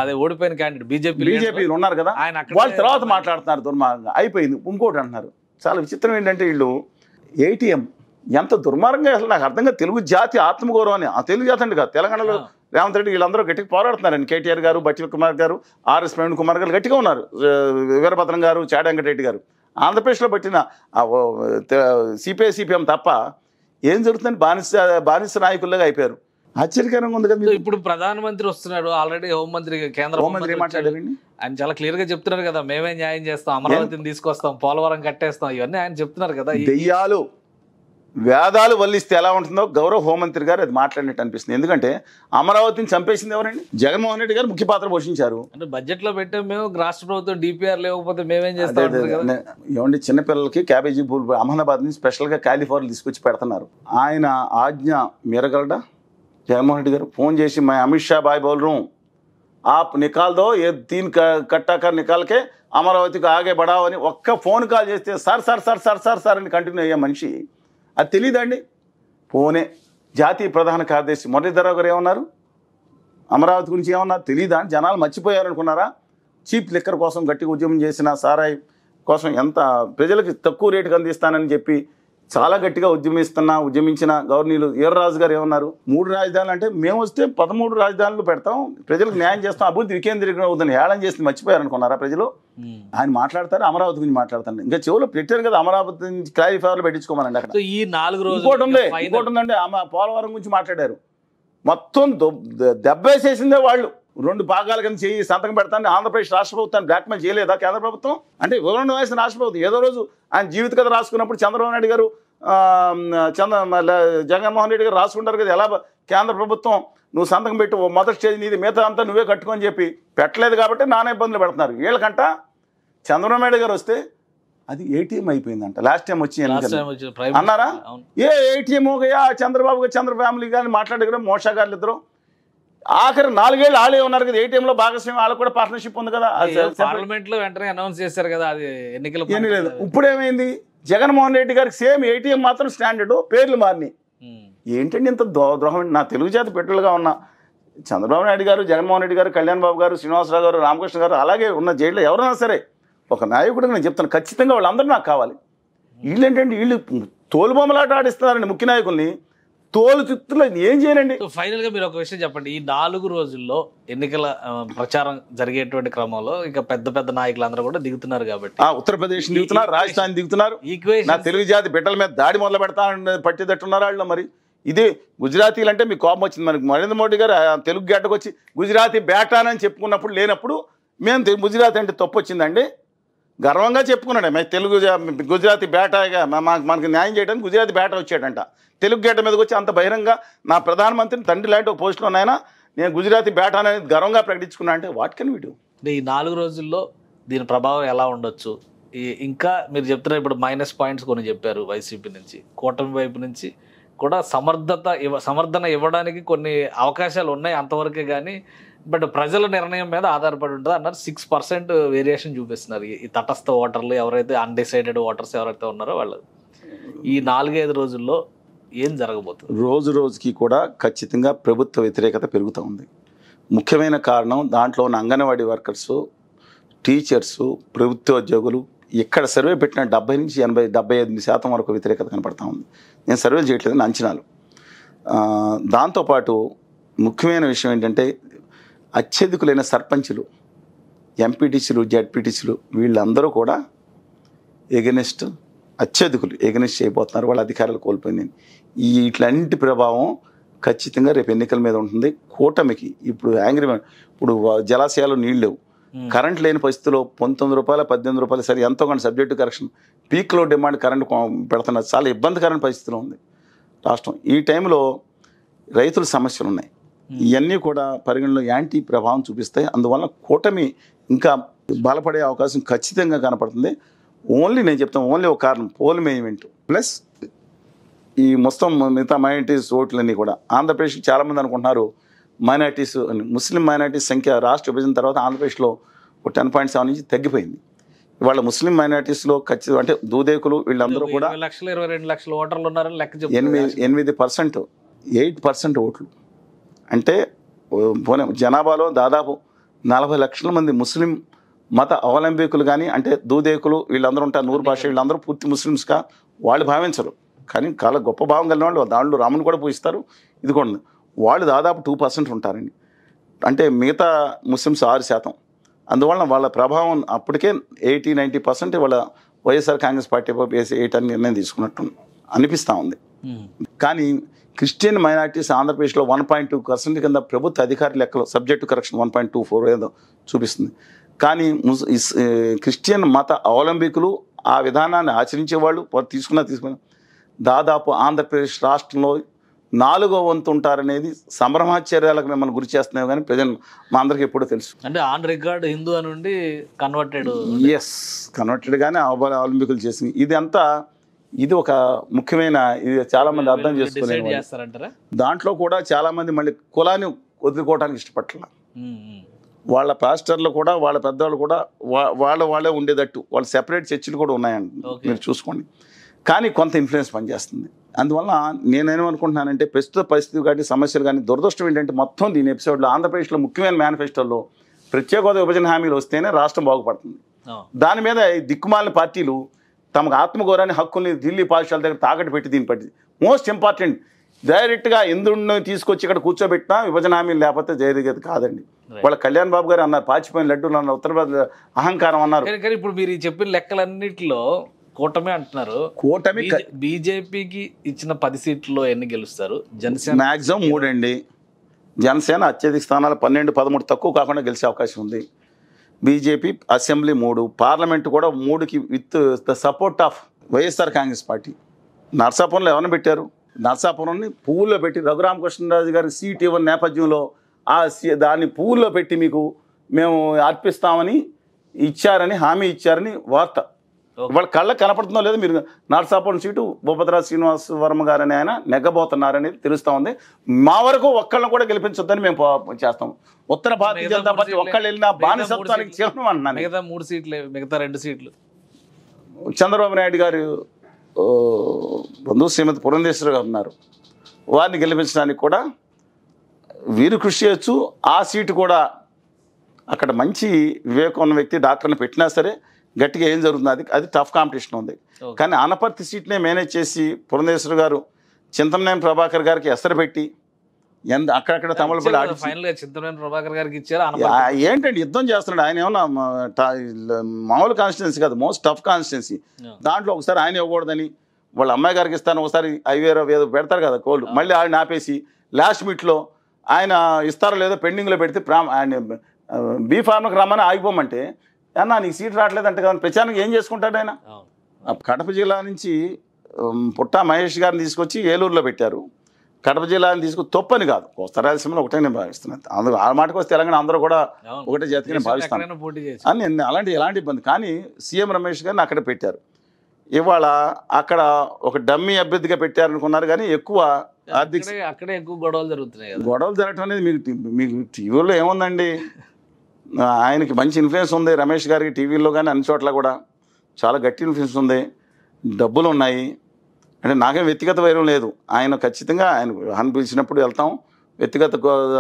అదే ఓడిపోయిన క్యాండిడేట్ బీజేపీ ఉన్నారు కదా, వాళ్ళ తర్వాత మాట్లాడుతున్నారు దుర్మార్గంగా అయిపోయింది. ఇంకోటి అంటున్నారు. చాలా విచిత్రం ఏంటంటే వీళ్ళు ఏటీఎం ఎంత దుర్మార్గంగా, అసలు నాకు అర్థంగా తెలుగు జాతి ఆత్మగౌరవాన్ని, ఆ తెలుగు జాతి అండి కాదు, తెలంగాణలో రేవంత్ రెడ్డి వీళ్ళందరూ గట్టిగా పోరాడుతున్నారండి. కేటీఆర్ గారు, బట్టి కుమార్ గారు, ఆర్ఎస్ ప్రవీణ్ కుమార్ గారు గట్టిగా ఉన్నారు, వీరభద్రం గారు, చాడ వెంకటరెడ్డి గారు. ఆంధ్రప్రదేశ్లో పట్టిన సిపిఎం తప్ప ఏం జరుగుతుందని బానిస నాయకుల్లాగా అయిపోయారు. ఆశ్చర్యకరంగా ఉంది కదా. ఇప్పుడు ప్రధానమంత్రి వస్తున్నాడు, ఆల్రెడీ హోంమంత్రి, కేంద్ర హోంమంత్రి మాట్లాడారండి. ఆయన చాలా క్లియర్ గా చెప్తున్నారు కదా, మేమే న్యాయం చేస్తాం, అమరావతిని తీసుకొస్తాం, పోలవరం కట్టేస్తాం, ఇవన్నీ ఆయన చెప్తున్నారు కదా. దెయ్యాలు వేదాలు వల్లిస్తే ఎలా ఉంటుందో గౌరవ హోంమంత్రి గారు అది మాట్లాడినట్టు అనిపిస్తుంది. ఎందుకంటే అమరావతిని చంపేసింది ఎవరండి? జగన్మోహన్ రెడ్డి గారు ముఖ్య పాత్ర పోషించారు. అంటే బడ్జెట్ లో పెట్టాం మేము, రాష్ట్ర ప్రభుత్వం డిపిఆర్ లేకపోతే మేమేం చేస్తాం. ఏమండి, చిన్నపిల్లలకి క్యాబేజీ పూలు అహ్మదాబాద్ నుంచి స్పెషల్గా కాలీఫ్లవర్ తీసుకొచ్చి పెడుతున్నారు. ఆయన ఆజ్ఞ మీరగలడా జగన్మోహన్ రెడ్డి గారు? ఫోన్ చేసి మా అమిత్ షా బాయ్ బోల్ రూ आप निकाल दो ये 3 कट्टा कर निकाल के అమరావతికి ఆగే బడావ్ అని ఒక్క ఫోన్ కాల్ చేస్తే sir sir sir sir sir sir అని కంటిన్యూ అయ్యే మనిషి. అది తెలియదండి. ఫోనే. జాతీయ ప్రధాన కార్యదర్శి మురళీధరరావు గారు ఏమన్నారు, అమరావతి గురించి ఏమన్నారు తెలియదా? జనాలు మర్చిపోయారనుకున్నారా? చీప్ లిక్కర్ కోసం గట్టిగా ఉద్యమం చేసిన, సారాయి కోసం ఎంత ప్రజలకి తక్కువ రేటుకి అందిస్తానని చెప్పి చాలా గట్టిగా ఉద్యమించిన గవర్నీలు ఈర్రాజు గారు ఏమన్నారు, 3 రాజధానులు అంటే మేము వస్తే 13 రాజధానులు పెడతాం, ప్రజలకు న్యాయం చేస్తాం, అభివృద్ధి వికేంద్రీకరణ అవుతుంది, హేళన చేసి మర్చిపోయారనుకున్నారా ప్రజలు? ఆయన మాట్లాడతారు, అమరావతి గురించి మాట్లాడతారు. ఇంకా చెవులో పెట్టారు కదా అమరావతి నుంచి క్లారిఫైర్లు పెట్టించుకోమనండి. అక్కడ ఈ 4 రోజులు ఇంకోటి ఉందండి, పోలవరం గురించి మాట్లాడారు. మొత్తం దెబ్బేసేసిందే వాళ్ళు. 2 భాగాల కింద చేయి సంతకం పెడతాను ఆంధ్రప్రదేశ్ రాష్ట్ర ప్రభుత్వాన్ని బ్లాక్మెయిల్ చేయలేదా కేంద్ర ప్రభుత్వం? అంటే వివరణ వేసిన రాష్ట్ర ప్రభుత్వం ఏదో రోజు ఆయన జీవిత కథ రాసుకున్నప్పుడు చంద్రబాబు నాయుడు గారు జగన్మోహన్ రెడ్డి గారు రాసుకుంటారు కదా, ఎలా కేంద్ర ప్రభుత్వం నువ్వు సంతకం పెట్టి మొదటి స్టేజ్ నీది, మిగతా అంతా నువ్వే కట్టుకొని చెప్పి పెట్టలేదు కాబట్టి నానా ఇబ్బందులు పెడుతున్నారు. వీళ్ళకంట చంద్రబాబు నాయుడు గారు వస్తే అది ఏటీఎం అయిపోయిందంట. లాస్ట్ టైం వచ్చి అన్నారా, ఏ ఏటీఎం ఓగయా చంద్రబాబు గారు చంద్ర ఫ్యామిలీ కానీ మాట్లాడే మోషా గారు ఇద్దరు ఆఖరి 4 ఏళ్ళు ఆడే ఉన్నారు కదా, ఏటీఎంలో భాగస్వామ్యం వాళ్ళకు కూడా పార్ట్నర్షిప్ ఉంది కదా. పార్లమెంట్ లో వెంటనే అనౌన్స్ చేశారు కదా, అది ఎన్నికలు లేదు. ఇప్పుడు ఏమైంది, జగన్మోహన్ రెడ్డి గారికి సేమ్ ఏటీఎం మాత్రం స్టాండర్డ్, పేర్లు మారినాయి. ఏంటండి ఇంత ద్రోహం? నా తెలుగు జాతి పెట్టులుగా ఉన్న చంద్రబాబు నాయుడు గారు, జగన్మోహన్ రెడ్డి గారు, కళ్యాణ్ బాబు గారు, శ్రీనివాసరావు గారు, రామకృష్ణ గారు, అలాగే ఉన్న జైల్లో ఎవరైనా సరే ఒక నాయకుడికి నేను చెప్తాను, ఖచ్చితంగా వాళ్ళందరూ నాకు కావాలి. వీళ్ళు ఏంటంటే వీళ్ళు తోలుబొమ్మలాట ఆడిస్తున్నారండి ముఖ్య నాయకుల్ని. తోలు చిత్తులో ఏం చేయనండి. ఫైనల్ గా మీరు ఒక విషయం చెప్పండి, ఈ 4 రోజుల్లో ఎన్నికల ప్రచారం జరిగేటువంటి క్రమంలో ఇంకా పెద్ద పెద్ద నాయకులు అందరూ కూడా దిగుతున్నారు కాబట్టి, ఉత్తరప్రదేశ్ దిగుతున్నారు, రాజస్థాన్ దిగుతున్నారు. నా తెలుగు జాతి బిడ్డల మీద దాడి మొదలు పెడతా పట్టేటట్టున్నారు వాళ్ళు. మరి ఇది గుజరాతీలు అంటే మీకు కోపం వచ్చింది. మనకి నరేంద్ర మోడీ గారు తెలుగు గడ్డకు వచ్చి గుజరాతీ బేటానని చెప్పుకున్నప్పుడు లేనప్పుడు మేము గుజరాతీ అంటే తప్పు వచ్చిందండి గర్వంగా చెప్పుకున్నాడు. మేము తెలుగు గుజరాతీ బేటాగా మనకి న్యాయం చేయడానికి గుజరాతీ బేట వచ్చాడంట. తెలుగు గడ్డ మీదకి వచ్చి అంత బహిరంగ నా ప్రధానమంత్రిని తండ్రి లాంటి ఒక పోస్టులో ఉన్నాయన నేను గుజరాతీ బేట అనేది గర్వంగా ప్రకటించుకున్నా అంటే వాట్ కెన్ వి డూ? ఈ 4 రోజుల్లో దీని ప్రభావం ఎలా ఉండొచ్చు? ఇంకా మీరు చెప్తున్నారు ఇప్పుడు మైనస్ పాయింట్స్ కొన్ని చెప్పారు వైసీపీ నుంచి, కూటమి వైపు నుంచి కూడా సమర్థన ఇవ్వడానికి కొన్ని అవకాశాలు ఉన్నాయి అంతవరకే, కానీ బట్ ప్రజల నిర్ణయం మీద ఆధారపడి ఉంటుంది అన్నారు. 6% వేరియేషన్ చూపిస్తున్నారు ఈ తటస్థ ఓటర్లు, ఎవరైతే అన్డిసైడెడ్ ఓటర్స్ ఎవరైతే ఉన్నారో వాళ్ళు. ఈ 4-5 రోజుల్లో ఏం జరగబోతుంది? రోజు రోజుకి కూడా ఖచ్చితంగా ప్రభుత్వ వ్యతిరేకత పెరుగుతూ ఉంది. ముఖ్యమైన కారణం దాంట్లో ఉన్న అంగన్వాడీ వర్కర్సు, టీచర్సు, ప్రభుత్వోద్యోగులు ఎక్కడ సర్వే పెట్టిన 70 నుంచి 75% వరకు వ్యతిరేకత కనపడతా ఉంది. నేను సర్వే చేయట్లేదని అంచనాలు. దాంతోపాటు ముఖ్యమైన విషయం ఏంటంటే అత్యధికులైన సర్పంచులు, ఎంపీటీసీలు, జడ్పీటీసీలు వీళ్ళందరూ కూడా అత్యధికులు ఎగనెస్ట్ చేయబోతున్నారు. వాళ్ళ అధికారాలు కోల్పోయింది. ఇట్లాంటి ప్రభావం ఖచ్చితంగా రేపు ఎన్నికల మీద ఉంటుంది. కూటమికి ఇప్పుడు ఇప్పుడు జలాశయాలు నీళ్ళు లేవు, కరెంట్ లేని పరిస్థితిలో 19 రూపాయలు 18 రూపాయలు సరే ఎంతో కొంత సబ్జెక్టు కరెక్షన్, పీక్లో డిమాండ్ కరెంట్ పెడుతున్నారు. చాలా ఇబ్బందికరమైన పరిస్థితిలో ఉంది రాష్ట్రం. ఈ టైంలో రైతుల సమస్యలు ఉన్నాయి. ఇవన్నీ కూడా పరిగణలో యాంటీ ప్రభావం చూపిస్తాయి. అందువల్ల కూటమి ఇంకా బలపడే అవకాశం ఖచ్చితంగా కనపడుతుంది. నేను చెప్తాను ఓన్లీ ఒక కారణం పోల్ మేనేజ్మెంట్ ప్లస్ ఈ మొత్తం మిగతా మైనారిటీస్ ఓట్లన్నీ కూడా. ఆంధ్రప్రదేశ్కి చాలామంది అనుకుంటున్నారు మైనారిటీస్ అని. ముస్లిం మైనారిటీస్ సంఖ్య రాష్ట్ర విభజన తర్వాత ఆంధ్రప్రదేశ్లో 10.7 నుంచి తగ్గిపోయింది. ఇవాళ ముస్లిం మైనారిటీస్లో ఖచ్చితంగా అంటే దూదేకులు వీళ్ళందరూ కూడా 22 లక్షల ఓటర్లు ఉన్నారని లెక్క 8%, 8% ఓట్లు అంటే జనాభాలో దాదాపు 40 లక్షల మంది ముస్లిం మత అవలంబికులు కానీ అంటే దూదేకులు వీళ్ళందరూ ఉంటారు. 100 భాష వీళ్ళందరూ పూర్తి ముస్లిమ్స్గా వాళ్ళు భావించరు, కానీ చాలా గొప్ప భావం కలిగిన వాళ్ళు. దాంట్లో రాముని కూడా పూజిస్తారు. ఇది కూడా వాళ్ళు దాదాపు 2% ఉంటారండి. అంటే మిగతా ముస్లిమ్స్ 6%. అందువలన వాళ్ళ ప్రభావం అప్పటికే 80-90% వాళ్ళ వైఎస్ఆర్ కాంగ్రెస్ పార్టీ వేసి 8 అని నిర్ణయం తీసుకున్నట్టు అనిపిస్తూ ఉంది. కానీ క్రిస్టియన్ మైనారిటీస్ ఆంధ్రప్రదేశ్లో 1.2% కింద ప్రభుత్వ అధికారి లెక్కలో సబ్జెక్టు కరెక్షన్ 1.24 ఏదో చూపిస్తుంది. కానీ క్రిస్టియన్ మత అవలంబికులు ఆ విధానాన్ని ఆచరించే వాళ్ళు తీసుకున్న దాదాపు ఆంధ్రప్రదేశ్ రాష్ట్రంలో 4వ వంతు ఉంటారనేది సంభ్రమాశ్చర్యాలకు మిమ్మల్ని గురి చేస్తున్నాయి. కానీ ప్రజలు మా అందరికీ ఎప్పుడో తెలుసు. అంటే ఆన్ రికార్డ్ హిందూ అని ఉండి కన్వర్టెడ్ గానే అవలంబికులు చేసింది. ఇది ఒక ముఖ్యమైన, ఇది చాలా మంది అర్థం చేసుకునే. దాంట్లో కూడా చాలా మంది మళ్ళీ కులాన్ని వదులుకోవడానికి ఇష్టపడట్ల. వాళ్ళ పాస్టర్లు కూడా వాళ్ళ పెద్దవాళ్ళు కూడా వాళ్ళే ఉండేటట్టు వాళ్ళు సెపరేట్ చర్చిలు కూడా ఉన్నాయండి, మీరు చూసుకోండి. కానీ కొంత ఇన్ఫ్లుయెన్స్ పనిచేస్తుంది. అందువల్ల నేనేమనుకుంటున్నానంటే ప్రస్తుత పరిస్థితి కానీ సమస్యలు కానీ దురదృష్టం ఏంటంటే మొత్తం దీని ఎపిసోడ్లో ఆంధ్రప్రదేశ్లో ముఖ్యమైన మేనిఫెస్టోలో ప్రత్యేక హోదా విభజన హామీలు వస్తేనే రాష్ట్రం బాగుపడుతుంది. దాని మీద దిక్కుమాలిన పార్టీలు తమకు ఆత్మగౌరవాన్ని హక్కుల్ని ఢిల్లీ పాఠశాల దగ్గర తాకట్టు పెట్టి దీన్ని పట్టి మోస్ట్ ఇంపార్టెంట్ డైరెక్ట్గా ఇంద్రుడిని తీసుకొచ్చి ఇక్కడ కూర్చోబెట్టినా విభజన హామీలు లేకపోతే జరిగేది కాదండి. వాళ్ళ కళ్యాణ్ బాబు గారు అన్నారు పాచిపోయిన లడ్డూలు అన్నారు, ఉత్తరప్రదేశ్ అహంకారం అన్నారు. కానీ ఇప్పుడు మీరు చెప్పిన లెక్కలన్నింటిలో కూటమి అంటున్నారు. కూటమి బీజేపీకి ఇచ్చిన 10 సీట్లలో ఎన్ని గెలుస్తారు? జనసేన మ్యాక్సిమం 3 అండి. జనసేన అత్యధిక స్థానాలు 12-13 తక్కువ కాకుండా గెలిచే అవకాశం ఉంది. బీజేపీ అసెంబ్లీ 3, పార్లమెంటు కూడా 3కి with the support of YSR Congress party. నర్సాపురంలో ఎవరిని పెట్టారు? నర్సాపురాన్ని పువ్వుల్లో పెట్టి రఘురామకృష్ణరాజు గారికి సీట్ ఇవ్వని నేపథ్యంలో దాన్ని పువ్వుల్లో పెట్టి మీకు మేము అర్పిస్తామని హామీ ఇచ్చారని వార్త. వాళ్ళ కళ్ళకు కనపడుతుందో లేదో మీరు నర్సాపురం సీటు భూపతిరాజు శ్రీనివాస్ వర్మ గారని ఆయన నెగ్గబోతున్నారనేది తెలుస్తూ ఉంది. మా వరకు ఒక్కళ్ళని కూడా గెలిపించొద్దని మేము చేస్తాం. ఉత్తర భారతీయ జనతా పార్టీ ఒక్కళ్ళు వెళ్ళినా బానిసత్వానికి చిహ్నం అంటున్నాను. మిగతా 3 సీట్లు, మిగతా 2 సీట్లు చంద్రబాబు నాయుడు గారు బంధువు శ్రీమతి పురంధేశ్వరి గారు ఉన్నారు. వారిని గెలిపించడానికి కూడా వీరు కృషి చేయొచ్చు. ఆ సీటు కూడా అక్కడ మంచి వివేకం ఉన్న వ్యక్తి డాక్టర్ని పెట్టినా సరే గట్టిగా ఏం జరుగుతుంది అది టఫ్ కాంపిటీషన్ ఉంది. కానీ అనపర్తి సీట్నే మేనేజ్ చేసి పురంధేశ్వరి గారు చింతమనేని ప్రభాకర్ గారికి ఎసరు పెట్టి అక్కడక్కడ తమలపల్లి ప్రభాకర్ గారికి ఇచ్చారు. ఏంటండి యుద్ధం చేస్తున్నాడు ఆయన. ఏమన్నా మామూలు కాన్స్టిట్యున్సీ కాదు, మోస్ట్ టఫ్ కాన్స్టిట్యున్సీ. దాంట్లో ఒకసారి ఆయన ఇవ్వకూడదని వాళ్ళ అమ్మాయి గారికి ఇస్తాను, ఒకసారి ఐవేరో ఏదో పెడతారు కదా కోళ్ళు, మళ్ళీ ఆయన ఆపేసి లాస్ట్ మినిట్లో ఆయన ఇస్తారో లేదో పెండింగ్లో పెడితే ఆయన బీ ఫార్మకి రమ్మని ఆగిపోమంటే అన్నా నీకు సీట్ రావట్లేదంటే కదా ప్రచారానికి ఏం చేసుకుంటాడు ఆయన. కడప జిల్లా నుంచి పుట్టా మహేష్ గారిని తీసుకొచ్చి ఏలూరులో పెట్టారు. కడప జిల్లాని తీసుకుని తప్పని కాదు, కోస్తా రాయలసీమలో ఒకటే నేను భావిస్తున్నాను. అందరూ ఆ మాటకు వస్తే తెలంగాణ అందరూ కూడా ఒకటే జాతిగా నేను భావిస్తాను అని ఎలాంటి ఇబ్బంది. కానీ సీఎం రమేష్ గారిని అక్కడ పెట్టారు. ఇవాళ అక్కడ ఒక డమ్మీ అభ్యర్థిగా పెట్టారనుకున్నారు, కానీ ఎక్కువ అక్కడే ఎక్కువ గొడవలు జరుగుతున్నాయి. గొడవలు జరగటం అనేది మీకు టీవీలో ఏముందండి, ఆయనకి మంచి ఇన్ఫ్లుయెన్స్ ఉంది. రమేష్ గారికి టీవీలో కానీ అన్ని చోట్ల కూడా చాలా గట్టి ఇన్ఫ్లుయెన్స్ ఉంది, డబ్బులు ఉన్నాయి. అంటే నాకేం వ్యక్తిగత వైరం లేదు. ఆయన ఖచ్చితంగా ఆయన పిలిచినప్పుడు వెళ్తాం, వ్యక్తిగత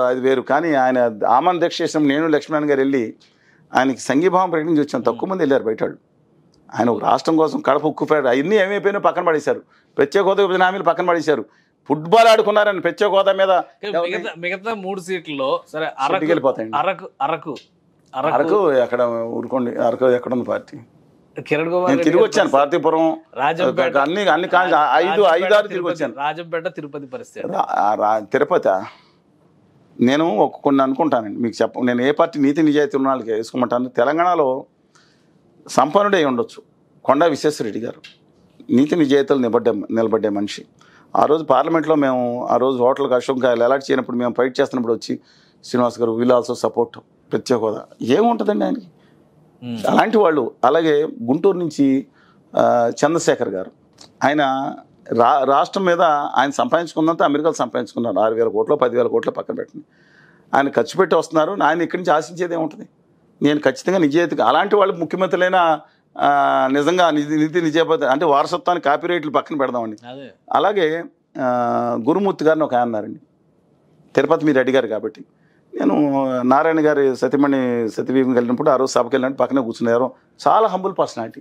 అది వేరు. కానీ ఆయన ఆమరణ దీక్ష చేసినప్పుడు నేను లక్ష్మణ్ గారు వెళ్ళి ఆయనకి సంఘీభావం ప్రకటించి వచ్చాం. తక్కువ మంది వెళ్ళారు బయట వాళ్ళు. ఆయన రాష్ట్రం కోసం కడప ఉక్కు ఫ్యాక్టరీ అవన్నీ ఏమైపోయినా పక్కన పడేశారు. ప్రత్యేక హోదా విభజన హామీలు పక్కన పడేశారు. ఫుట్బాల్ ఆడుకున్నారని ప్రత్యేక హోదా మీద మిగతా 3 సీట్లలో సరే వెళ్ళిపోతాయండి. అరకు ఎక్కడ ఊరుకోండి, అరకు ఎక్కడ ఉంది పార్టీ? కిరణ్ కుమార్ నేను తిరిగి వచ్చాను పార్తీపురం, అన్ని 5-6 తిరిగి వచ్చాను. రాజంపేట తిరుపతి పరిస్థితి. తిరుపతి నేను కొన్ని అనుకుంటానండి మీకు నేను ఏ పార్టీ నీతి నిజాయితీ ఉన్న వాళ్ళకి వేసుకోమంటాను. తెలంగాణలో సంపన్నుడే ఉండొచ్చు కొండా విశ్వేశ్వరరెడ్డి గారు, నీతి నిజాయితీలు నిలబడ్డే మనిషి. ఆ రోజు పార్లమెంట్లో మేము ఆ రోజు హోటల్కి అశోక్ గారు అలాట్ చేయనప్పుడు మేము ఫైట్ చేస్తున్నప్పుడు వచ్చి శ్రీనివాస్ గారు విల్ ఆల్సో సపోర్ట్ ప్రత్యేక హోదా. ఏముంటుందండి ఆయనకి అలాంటి వాళ్ళు. అలాగే గుంటూరు నుంచి చంద్రశేఖర్ గారు, ఆయన రాష్ట్రం మీద ఆయన సంపాదించుకున్నంత అమెరికాలో సంపాదించుకున్నారు. 6,000 కోట్లు 10,000 కోట్లు పక్కన పెట్టండి, ఆయన ఖర్చు పెట్టి వస్తున్నారు. ఆయన ఇక్కడి నుంచి ఆశించేది ఏముంటుంది? నేను ఖచ్చితంగా నిజాయితీగా అలాంటి వాళ్ళు ముఖ్యమంత్రులైనా నిజంగా నీతి నిజాయితీ అంటే వారసత్వాన్ని కాపీరైట్లు పక్కన పెడదామండి. అలాగే గురుమూర్తి గారిని ఒక ఆయన అన్నారండి, తిరుపతి మీరు అడిగారు కాబట్టి. నేను నారాయణ గారి సతీవీకం వెళ్ళినప్పుడు ఆ రోజు సభకి వెళ్ళినప్పుడు పక్కనే కూర్చున్నారు. చాలా హంబుల్ పర్సనాలిటీ.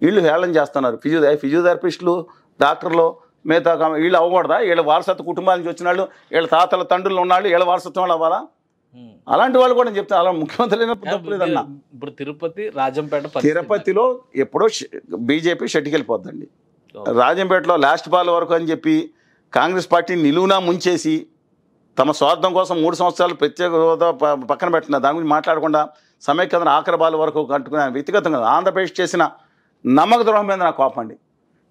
వీళ్ళు హేళన చేస్తున్నారు. ఫిజియోథెరపిస్టులు, డాక్టర్లు, మిగతా వీళ్ళు అవ్వకూడదా? వీళ్ళ వారసత్వ కుటుంబాల నుంచి వచ్చిన వాళ్ళు, వీళ్ళ తాతల తండ్రులు ఉన్నాళ్ళు, వీళ్ళ వారసత్వం వాళ్ళు అవ్వాలా? అలాంటి వాళ్ళు కూడా నేను చెప్తాను. అలా ముఖ్యమంత్రి తప్పలేదన్నా. ఇప్పుడు తిరుపతి రాజంపేట, తిరుపతిలో ఎప్పుడో బీజేపీ షెట్టికెళ్ళిపోద్దండి. రాజంపేటలో లాస్ట్ బాల్ వరకు అని చెప్పి కాంగ్రెస్ పార్టీని నిలువునా ముంచేసి తమ స్వార్థం కోసం 3 సంవత్సరాలు ప్రత్యేక హోదా పక్కన పెట్టిన దాని గురించి మాట్లాడకుండా సమైక్యతను ఆఖరి బాల్ వరకు కట్టుకున్నాను. వ్యక్తిగతంగా ఆంధ్రప్రదేశ్ చేసిన నమ్మక ద్రోహం మీద నాకు కోపం అండి.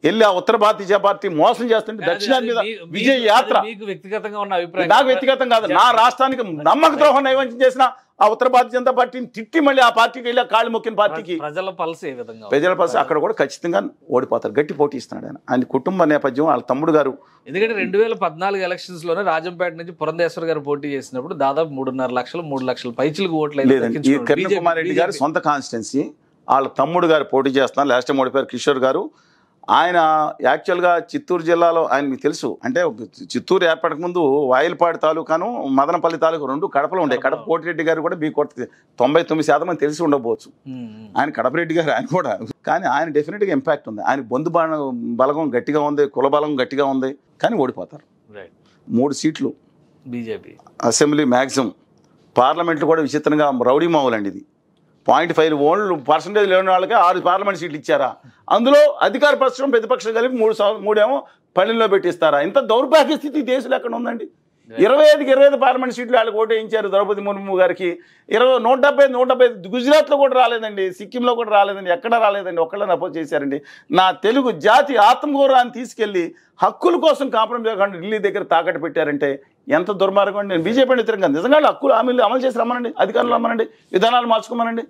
వెళ్ళి ఆ ఉత్తర భారతీయ పార్టీ మోసం చేస్తుంటే దక్షిణాది మీద విజయ యాత్ర వ్యక్తిగతంగా ఉన్న అభిప్రాయం నాకు వ్యక్తిగతం కాదు. నా రాష్ట్రానికి నమ్మక ద్రోహం నైవంచం చేసిన ఆ ఉత్తర భారతీయ జనతా పార్టీని తిట్టి మళ్ళీ ఆ పార్టీకి వెళ్ళి కాళ్ళు మొక్కిన పార్టీకి ప్రజల పల్స్ ఏ విధంగా? ప్రజల పల్స్ అక్కడ కూడా ఖచ్చితంగా ఓడిపోతారు. గట్టి పోటీ ఇస్తున్నాడు ఆయన. ఆయన కుటుంబ నేపథ్యం, వాళ్ళ తమ్ముడు గారు. ఎందుకంటే 2014 ఎలక్షన్స్ లోనే రాజంపేట నుంచి పురంధేశ్వర్ గారు పోటీ చేసినప్పుడు దాదాపు 3.5 లక్షలు 3 లక్షల పైచిలకు ఓట్లు. లేదండి, ఈ కిరణ్ కుమార్ రెడ్డి గారి సొంత కాన్స్టిట్యున్సీ, వాళ్ళ తమ్ముడు గారు పోటీ చేస్తున్నారు. లాస్ట్ టైం ఓడిపోయారు కిషోర్ గారు. ఆయన యాక్చువల్గా చిత్తూరు జిల్లాలో ఆయన మీకు తెలుసు అంటే చిత్తూరు ఏర్పడక ముందు వాయిల్పాడు తాలూకాను మదనపల్లి తాలూకా 2 కడపలో ఉండే. కడప కోటిరెడ్డి గారు కూడా మీ 99% మంది తెలిసి ఉండకపోవచ్చు. ఆయన కడపరెడ్డి గారు ఆయన కూడా. కానీ ఆయన డెఫినెట్గా ఇంపాక్ట్ ఉంది. ఆయన బంధు బలగం గట్టిగా ఉంది, కుల బలం గట్టిగా ఉంది. కానీ ఓడిపోతారు. 3 సీట్లు బీజేపీ అసెంబ్లీ మ్యాక్సిమం. పార్లమెంట్లు కూడా విచిత్రంగా రౌడీ మామూలండి. ఇది 0.5% లేని వాళ్ళకి 6 పార్లమెంట్ సీట్లు ఇచ్చారా? అందులో అధికార పక్షం ప్రతిపక్షం కలిపి 3 ఏమో పల్లెల్లో పెట్టిస్తారా? ఇంత దౌర్భాగ్య స్థితి దేశంలో ఎక్కడ ఉందండి? 25 పార్లమెంట్ సీట్లు వాళ్ళకి ఓటేయించారు ద్రౌపది ముర్ము గారికి. 170 గుజరాత్లో కూడా రాలేదండి, సిక్కింలో కూడా రాలేదండి, ఎక్కడ రాలేదండి. ఒక్కళ్ళని అపోజ్ చేశారండి. నా తెలుగు జాతి ఆత్మగౌరవాన్ని తీసుకెళ్లి హక్కుల కోసం కాంప్రమైజ్ కాకుండా ఢిల్లీ దగ్గర తాకట్టు పెట్టారంటే ఎంత దుర్మార్గం అండి. నేను బీజేపీ వ్యతిరేకంగా నిజంగా హక్కులు హామీలు అమలు చేసి రమ్మనండి, అధికారులు రమ్మనండి, విధానాలు మార్చుకోమనండి.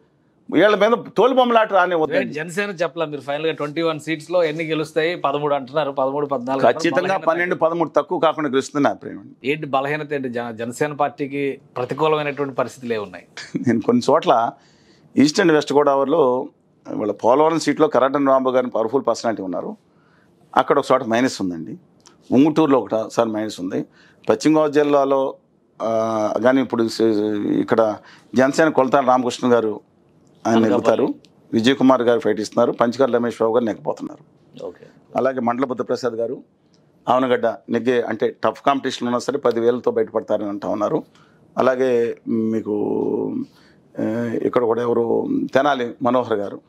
వీళ్ళ మీద తోలు బొమ్మలాట రాని వద్దండి. జనసేన చెప్పలా మీరు ఫైనల్ గా 21 సీట్స్ లో ఎన్ని గెలుస్తాయి? 13 అంటున్నారు, 13, 14 ఖచ్చితంగా 12, 13 తక్కువ కాకుండా గెలుస్తుంది నా అభిప్రాయం. ఏంటి బలహీనత? ఏంటి జనసేన పార్టీకి ప్రతికూలమైనటువంటి పరిస్థితులు ఏమున్నాయి? నేను కొన్ని చోట్ల ఈస్ట్ అండ్ వెస్ట్ గోదావరిలో వాళ్ళ పోలవరం సీట్లో కరాటన్ రాంబాబు గారిని పవర్ఫుల్ పర్సనాలిటీ ఉన్నారు. అక్కడ ఒక చోట మైనస్ ఉందండి. ఉంగుటూరులో ఒకసారి మైనస్ ఉంది. పశ్చిమ గోదావరి జిల్లాలో కానీ ఇప్పుడు ఇక్కడ జనసేన కొలతాల రామకృష్ణ గారు ఆయన నెగ్గుతారు, విజయ్ కుమార్ గారు ఫైట్ ఇస్తున్నారు, పంచకర్ల రమేష్ బాబు గారు నెగ్గిపోతున్నారు. అలాగే మండల బుద్ధప్రసాద్ గారు ఆవనగడ్డ నెగ్గే అంటే టఫ్ కాంపిటీషన్ ఉన్నా సరే 10,000తో బయటపడతారని అంటూ ఉన్నారు. అలాగే మీకు ఇక్కడ కూడా ఎవరు తెనాలి మనోహర్ గారు.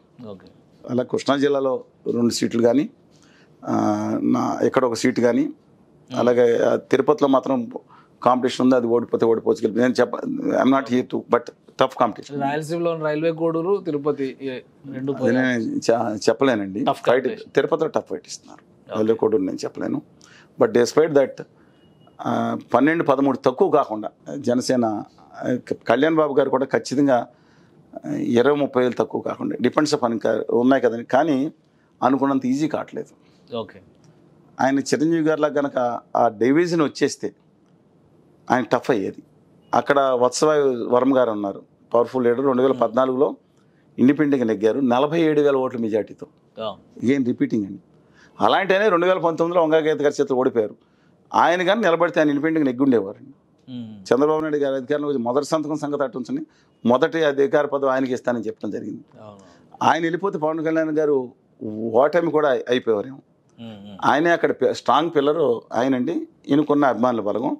అలాగే కృష్ణా జిల్లాలో 2 సీట్లు కానీ ఇక్కడ ఒక సీటు కానీ, అలాగే తిరుపతిలో మాత్రం కాంపిటీషన్ ఉంది. అది ఓడిపోవచ్చు గెలిపి నేను I'm not here to but tough competition. రాయలసీమలో రైల్వే కోడూరు తిరుపతి చెప్పలేనండి. ఫైట్ తిరుపతిలో టఫ్ ఫైట్ ఇస్తున్నారు. రైల్వే కోడూరు నేను చెప్పలేను. బట్ డిస్పైట్ దట్ 12-13 తక్కువ కాకుండా జనసేన కళ్యాణ్ బాబు గారు కూడా ఖచ్చితంగా 20-30 వేలు తక్కువ కాకుండా డిపెండ్స్ అప్ ఉన్నాయి కదండి. కానీ అనుకున్నంత ఈజీ కావట్లేదు. ఓకే, ఆయన చిరంజీవి గారిలా కనుక ఆ డివిజన్ వచ్చేస్తే ఆయన టఫ్ అయ్యేది. అక్కడ వత్సవాయు వరం గారు ఉన్నారు, పవర్ఫుల్ లీడర్. 2014లో ఇండిపెండెంట్గా నెగ్గారు 47,000 ఓట్ల మెజార్టీతో. ఏం రిపీటింగ్ అండి. అలాంటి ఆయన 2019లో వంగాగీత గారి చేతులు ఓడిపోయారు. ఆయన కానీ నిలబడితే ఆయన ఇండిపెండెంట్గా నెగ్గుండేవారండి. చంద్రబాబు నాయుడు గారి అధికారంలో మొదటి సంతకం సంగతి అట్టుంచని మొదటి అధికార పదవి ఆయనకి ఇస్తానని చెప్పడం జరిగింది. ఆయన వెళ్ళిపోతే పవన్ కళ్యాణ్ గారు ఓటమి కూడా అయిపోయారేమో. ఆయనే అక్కడ స్ట్రాంగ్ పిల్లరు ఆయనండి, ఈయనకున్న అభిమానుల బలగం.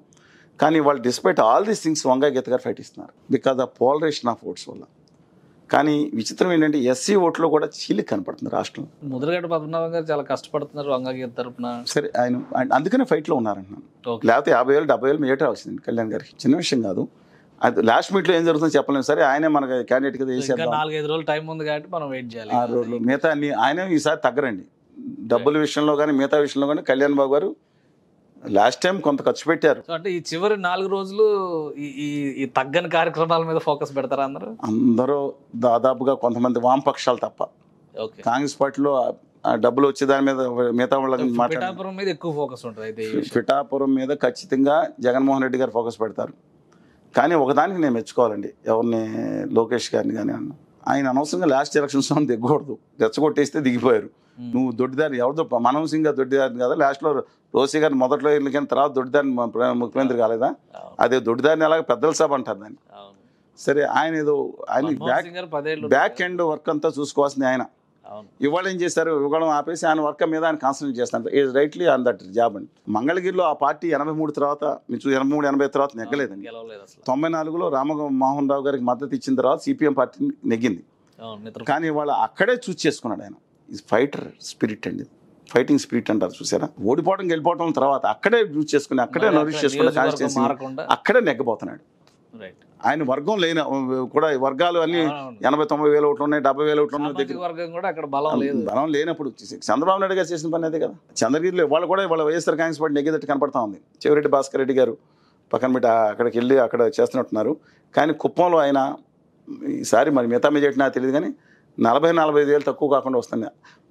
కానీ వాళ్ళు despite all these things Vanga Geetha గారు ఫైట్ ఇస్తున్నారు because of polarisation of votes వల్ల. కానీ విచిత్రం ఏంటంటే ఎస్సీ ఓట్లో కూడా చీలిక కనపడుతుంది రాష్ట్రంలో. ముద్రగడ్డ పద్మనాభం గారు చాలా కష్టపడుతున్నారు వంగాగీత తరపున. సరే, ఆయన అందుకనే ఫైట్లో ఉన్నారంటున్నాను. లేకపోతే 50,000 70,000 మెజార్టీ వచ్చింది కళ్యాణ్ గారికి. చిన్న విషయం కాదు అది. లాస్ట్ మీట్లో ఏం జరుగుతుందో చెప్పలేము. సరే, ఆయనే మనకి క్యాండిడేట్గా వేసేది. 4-5 రోజులు టైం ఉంది కాబట్టి మనం వెయిట్ చేయాలి. 6 రోజులు మిగతా అన్ని ఆయనే ఈసారి తగ్గరండి. డబ్బుల విషయంలో కానీ మిగతా విషయంలో కానీ కళ్యాణ్ బాబు గారు లాస్ట్ టైం కొంత ఖర్చు పెట్టారు. అంటే ఈ చివరి 4 రోజులు ఈ తగ్గని కార్యక్రమాల మీద ఫోకస్ పెడతారా అందరూ దాదాపుగా కొంతమంది వామపక్షాలు తప్ప. కాంగ్రెస్ పార్టీలో డబ్బులు వచ్చే దాని మీద మిగతా వాళ్ళకి పిఠాపురం మీద ఎక్కువ ఫోకస్ ఉంటుంది. అయితే పిఠాపురం మీద ఖచ్చితంగా జగన్మోహన్ రెడ్డి గారు ఫోకస్ పెడతారు. కానీ ఒకదానికి నేను మెచ్చుకోవాలండి, ఎవరిని లోకేష్ గారిని కానీ అన్న. ఆయన అనవసరంగా లాస్ట్ ఎలక్షన్స్ దిగకూడదు, రెచ్చగొట్టేస్తే దిగిపోయారు. నువ్వు దొడ్డిదారి ఎవరితో మనోహర్ సింగ్ గారు దొడ్డిదారిని కదా, లాస్ట్లో రోసీ గారిని మొదట్లో వెళ్ళిన తర్వాత దొడ్డిదారిని ముఖ్యమంత్రి కాలేదా? అదే దొడ్డిదారిని ఎలాగ పెద్దల సభ అంటారు దాన్ని. సరే, ఆయన ఏదో ఆయన బ్యాక్ ఎండ్ వర్క్ అంతా చూసుకోవాల్సింది ఆయన. ఇవాళ ఏం చేశారు, ఇవ్వడం ఆపేసి ఆయన వర్క్ మీద ఆయన కాన్సన్ట్రేట్ చేస్తారు. Is rightly on that job అండి. మంగళగిరిలో ఆ పార్టీ 83 తర్వాత 83-80 తర్వాత నెగ్గలేదండి. 94లో రామమోహన్ రావు గారికి మద్దతు ఇచ్చిన తర్వాత సిపిఎం పార్టీ నెగ్గింది. కానీ ఇవాళ అక్కడే చూస్ చేసుకున్నాడు ఆయన. ఇది ఫైటర్ స్పిరిట్ అండి, ఫైటింగ్ స్పిరిట్ అంటారు చూసారా. ఓడిపోవడం గెలిపోవడం తర్వాత అక్కడే చూస్ చేసుకుని, అక్కడే నరిష్ చేసుకుని కాన్స్టిట్యూన్సీ అక్కడే నెగ్గబోతున్నాడు. ఆయన వర్గం లేని కూడా వర్గాలు అన్ని 80-90 వేల ఓట్లు ఉన్నాయి, 70 వేల ఓట్లు ఉన్నాయి. బలం లేనప్పుడు చంద్రబాబు నాయుడు గారు చేసిన పని అదే కదా. చంద్రగిరిలో వాళ్ళు కూడా వాళ్ళ వైఎస్ఆర్ కాంగ్రెస్ పార్టీ నెగ్గేటట్టు కనపడతా ఉంది. చెవిరెడ్డి భాస్కర్ రెడ్డి గారు పక్కన పెట్టి అక్కడికి వెళ్ళి అక్కడ చేస్తున్నట్టున్నారు. కానీ కుప్పంలో ఆయన ఈసారి మరి మిగతా మెజార్టీ నాకు తెలియదు కానీ 40-45 వేలు తక్కువ కాకుండా వస్తుంది.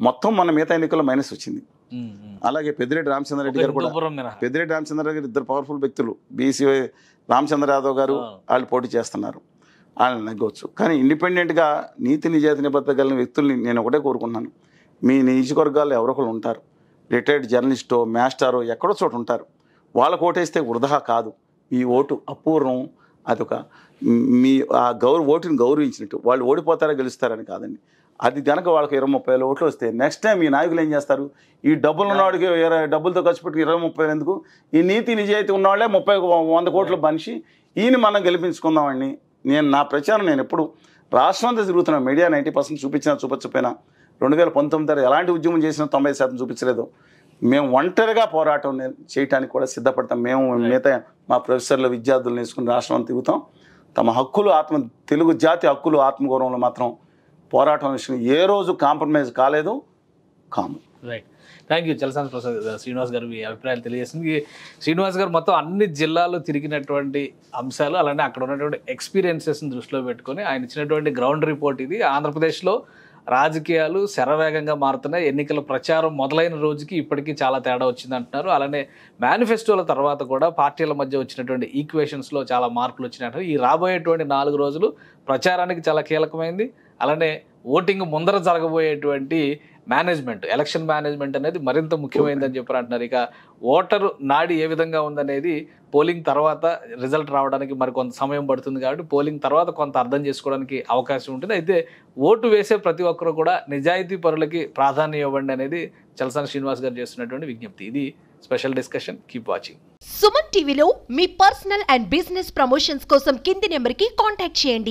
మొత్తం మన మిగతా ఎన్నికల్లో మైనస్ వచ్చింది. అలాగే పెద్దిరెడ్డి రామచంద్రరెడ్డి గారు కూడా, పెద్దిరెడ్డి రామచంద్రరెడ్డి గారు ఇద్దరు పవర్ఫుల్ వ్యక్తులు. బీసీ రామచంద్ర యాదవ్ గారు వాళ్ళు పోటీ చేస్తున్నారు, వాళ్ళని నెగ్గవచ్చు. కానీ ఇండిపెండెంట్గా నీతి నిజాయితీ నిబద్ధత కలిగిన వ్యక్తుల్ని నేను ఒకటే కోరుకున్నాను. మీ నియోజకవర్గాల్లో ఎవరొకరు ఉంటారు, రిటైర్డ్ జర్నలిస్టో మాస్టారో ఎక్కడో చోట ఉంటారు. వాళ్ళకు ఓటేస్తే వృధా కాదు, ఈ ఓటు అపూర్వం. అదొక మీ ఆ ఓటుని గౌరవించినట్టు. వాళ్ళు ఓడిపోతారా గెలుస్తారని కాదండి. అది కనుక వాళ్ళకి 20-30 వేల ఓట్లు వస్తే నెక్స్ట్ టైం ఈ నాయకులు ఏం చేస్తారు, ఈ డబ్బులు ఉన్నవాడికి డబ్బులతో ఖర్చు పెట్టి 20-30 వేలు ఎందుకు, ఈ నీతి నిజాయితీ ఉన్నవాళ్ళే 30-100 కోట్ల మనిషి, ఈయన మనం గెలిపించుకుందామండి. నా ప్రచారం నేను ఎప్పుడు రాష్ట్రం అంతా తిరుగుతున్నాను. మీడియా 90% చూపించినా చూపించకపోయినా 2019 ఎలాంటి ఉద్యమం చేసినా 90% చూపించలేదు. మేము ఒంటరిగా పోరాటం చేయడానికి కూడా సిద్ధపడతాం. మేము మిగతా మా ప్రొఫెసర్లు విద్యార్థులను వేసుకుని రాష్ట్రం అంతా తిరుగుతాం. తమ హక్కులు తెలుగు జాతి హక్కులు ఆత్మగౌరవంలో మాత్రం పోరాటం విషయం ఏ రోజు కాంప్రమైజ్ కాలేదు, కాము. Right, thank you. Chalasani Prasad Srinivas గారు మీ అభిప్రాయాలు తెలియజేసింది. శ్రీనివాస్ గారు మొత్తం అన్ని జిల్లాలు తిరిగినటువంటి అంశాలు, అలానే అక్కడ ఉన్నటువంటి ఎక్స్పీరియన్సెస్ని దృష్టిలో పెట్టుకొని ఆయన ఇచ్చినటువంటి గ్రౌండ్ రిపోర్ట్ ఇది. ఆంధ్రప్రదేశ్లో రాజకీయాలు శరవేగంగా మారుతున్నాయి. ఎన్నికల ప్రచారం మొదలైన రోజుకి ఇప్పటికీ చాలా తేడా వచ్చింది అంటున్నారు. అలానే మేనిఫెస్టోల తర్వాత కూడా పార్టీల మధ్య వచ్చినటువంటి ఈక్వేషన్స్లో చాలా మార్పులు వచ్చినట్టు. ఈ రాబోయేటువంటి 4 రోజులు ప్రచారానికి చాలా కీలకమైంది. అలానే ఓటింగ్ ముందర జరగబోయేటువంటి మేనేజ్మెంట్, ఎలక్షన్ మేనేజ్మెంట్ అనేది మరింత ముఖ్యమైనదని చెప్పారు అంటున్నారు. ఇక ఓటరు నాడి ఏ విధంగా ఉందనేది పోలింగ్ తర్వాత రిజల్ట్ రావడానికి మరి కొంత సమయం పడుతుంది కాబట్టి పోలింగ్ తర్వాత కొంత అర్థం చేసుకోవడానికి అవకాశం ఉంటుంది. అయితే ఓటు వేసే ప్రతి ఒక్కరు కూడా నిజాయితీ పరులకి ప్రాధాన్యం ఇవ్వండి అనేది చలసాని శ్రీనివాస్ గారు చేస్తున్నటువంటి విజ్ఞప్తి. ఇది special discussion. Keep watching. Suman టీవీలో మీ పర్సనల్ అండ్ బిజినెస్ ప్రమోషన్స్ కోసం కింది నెంబర్కి కాంటాక్ట్ చేయండి.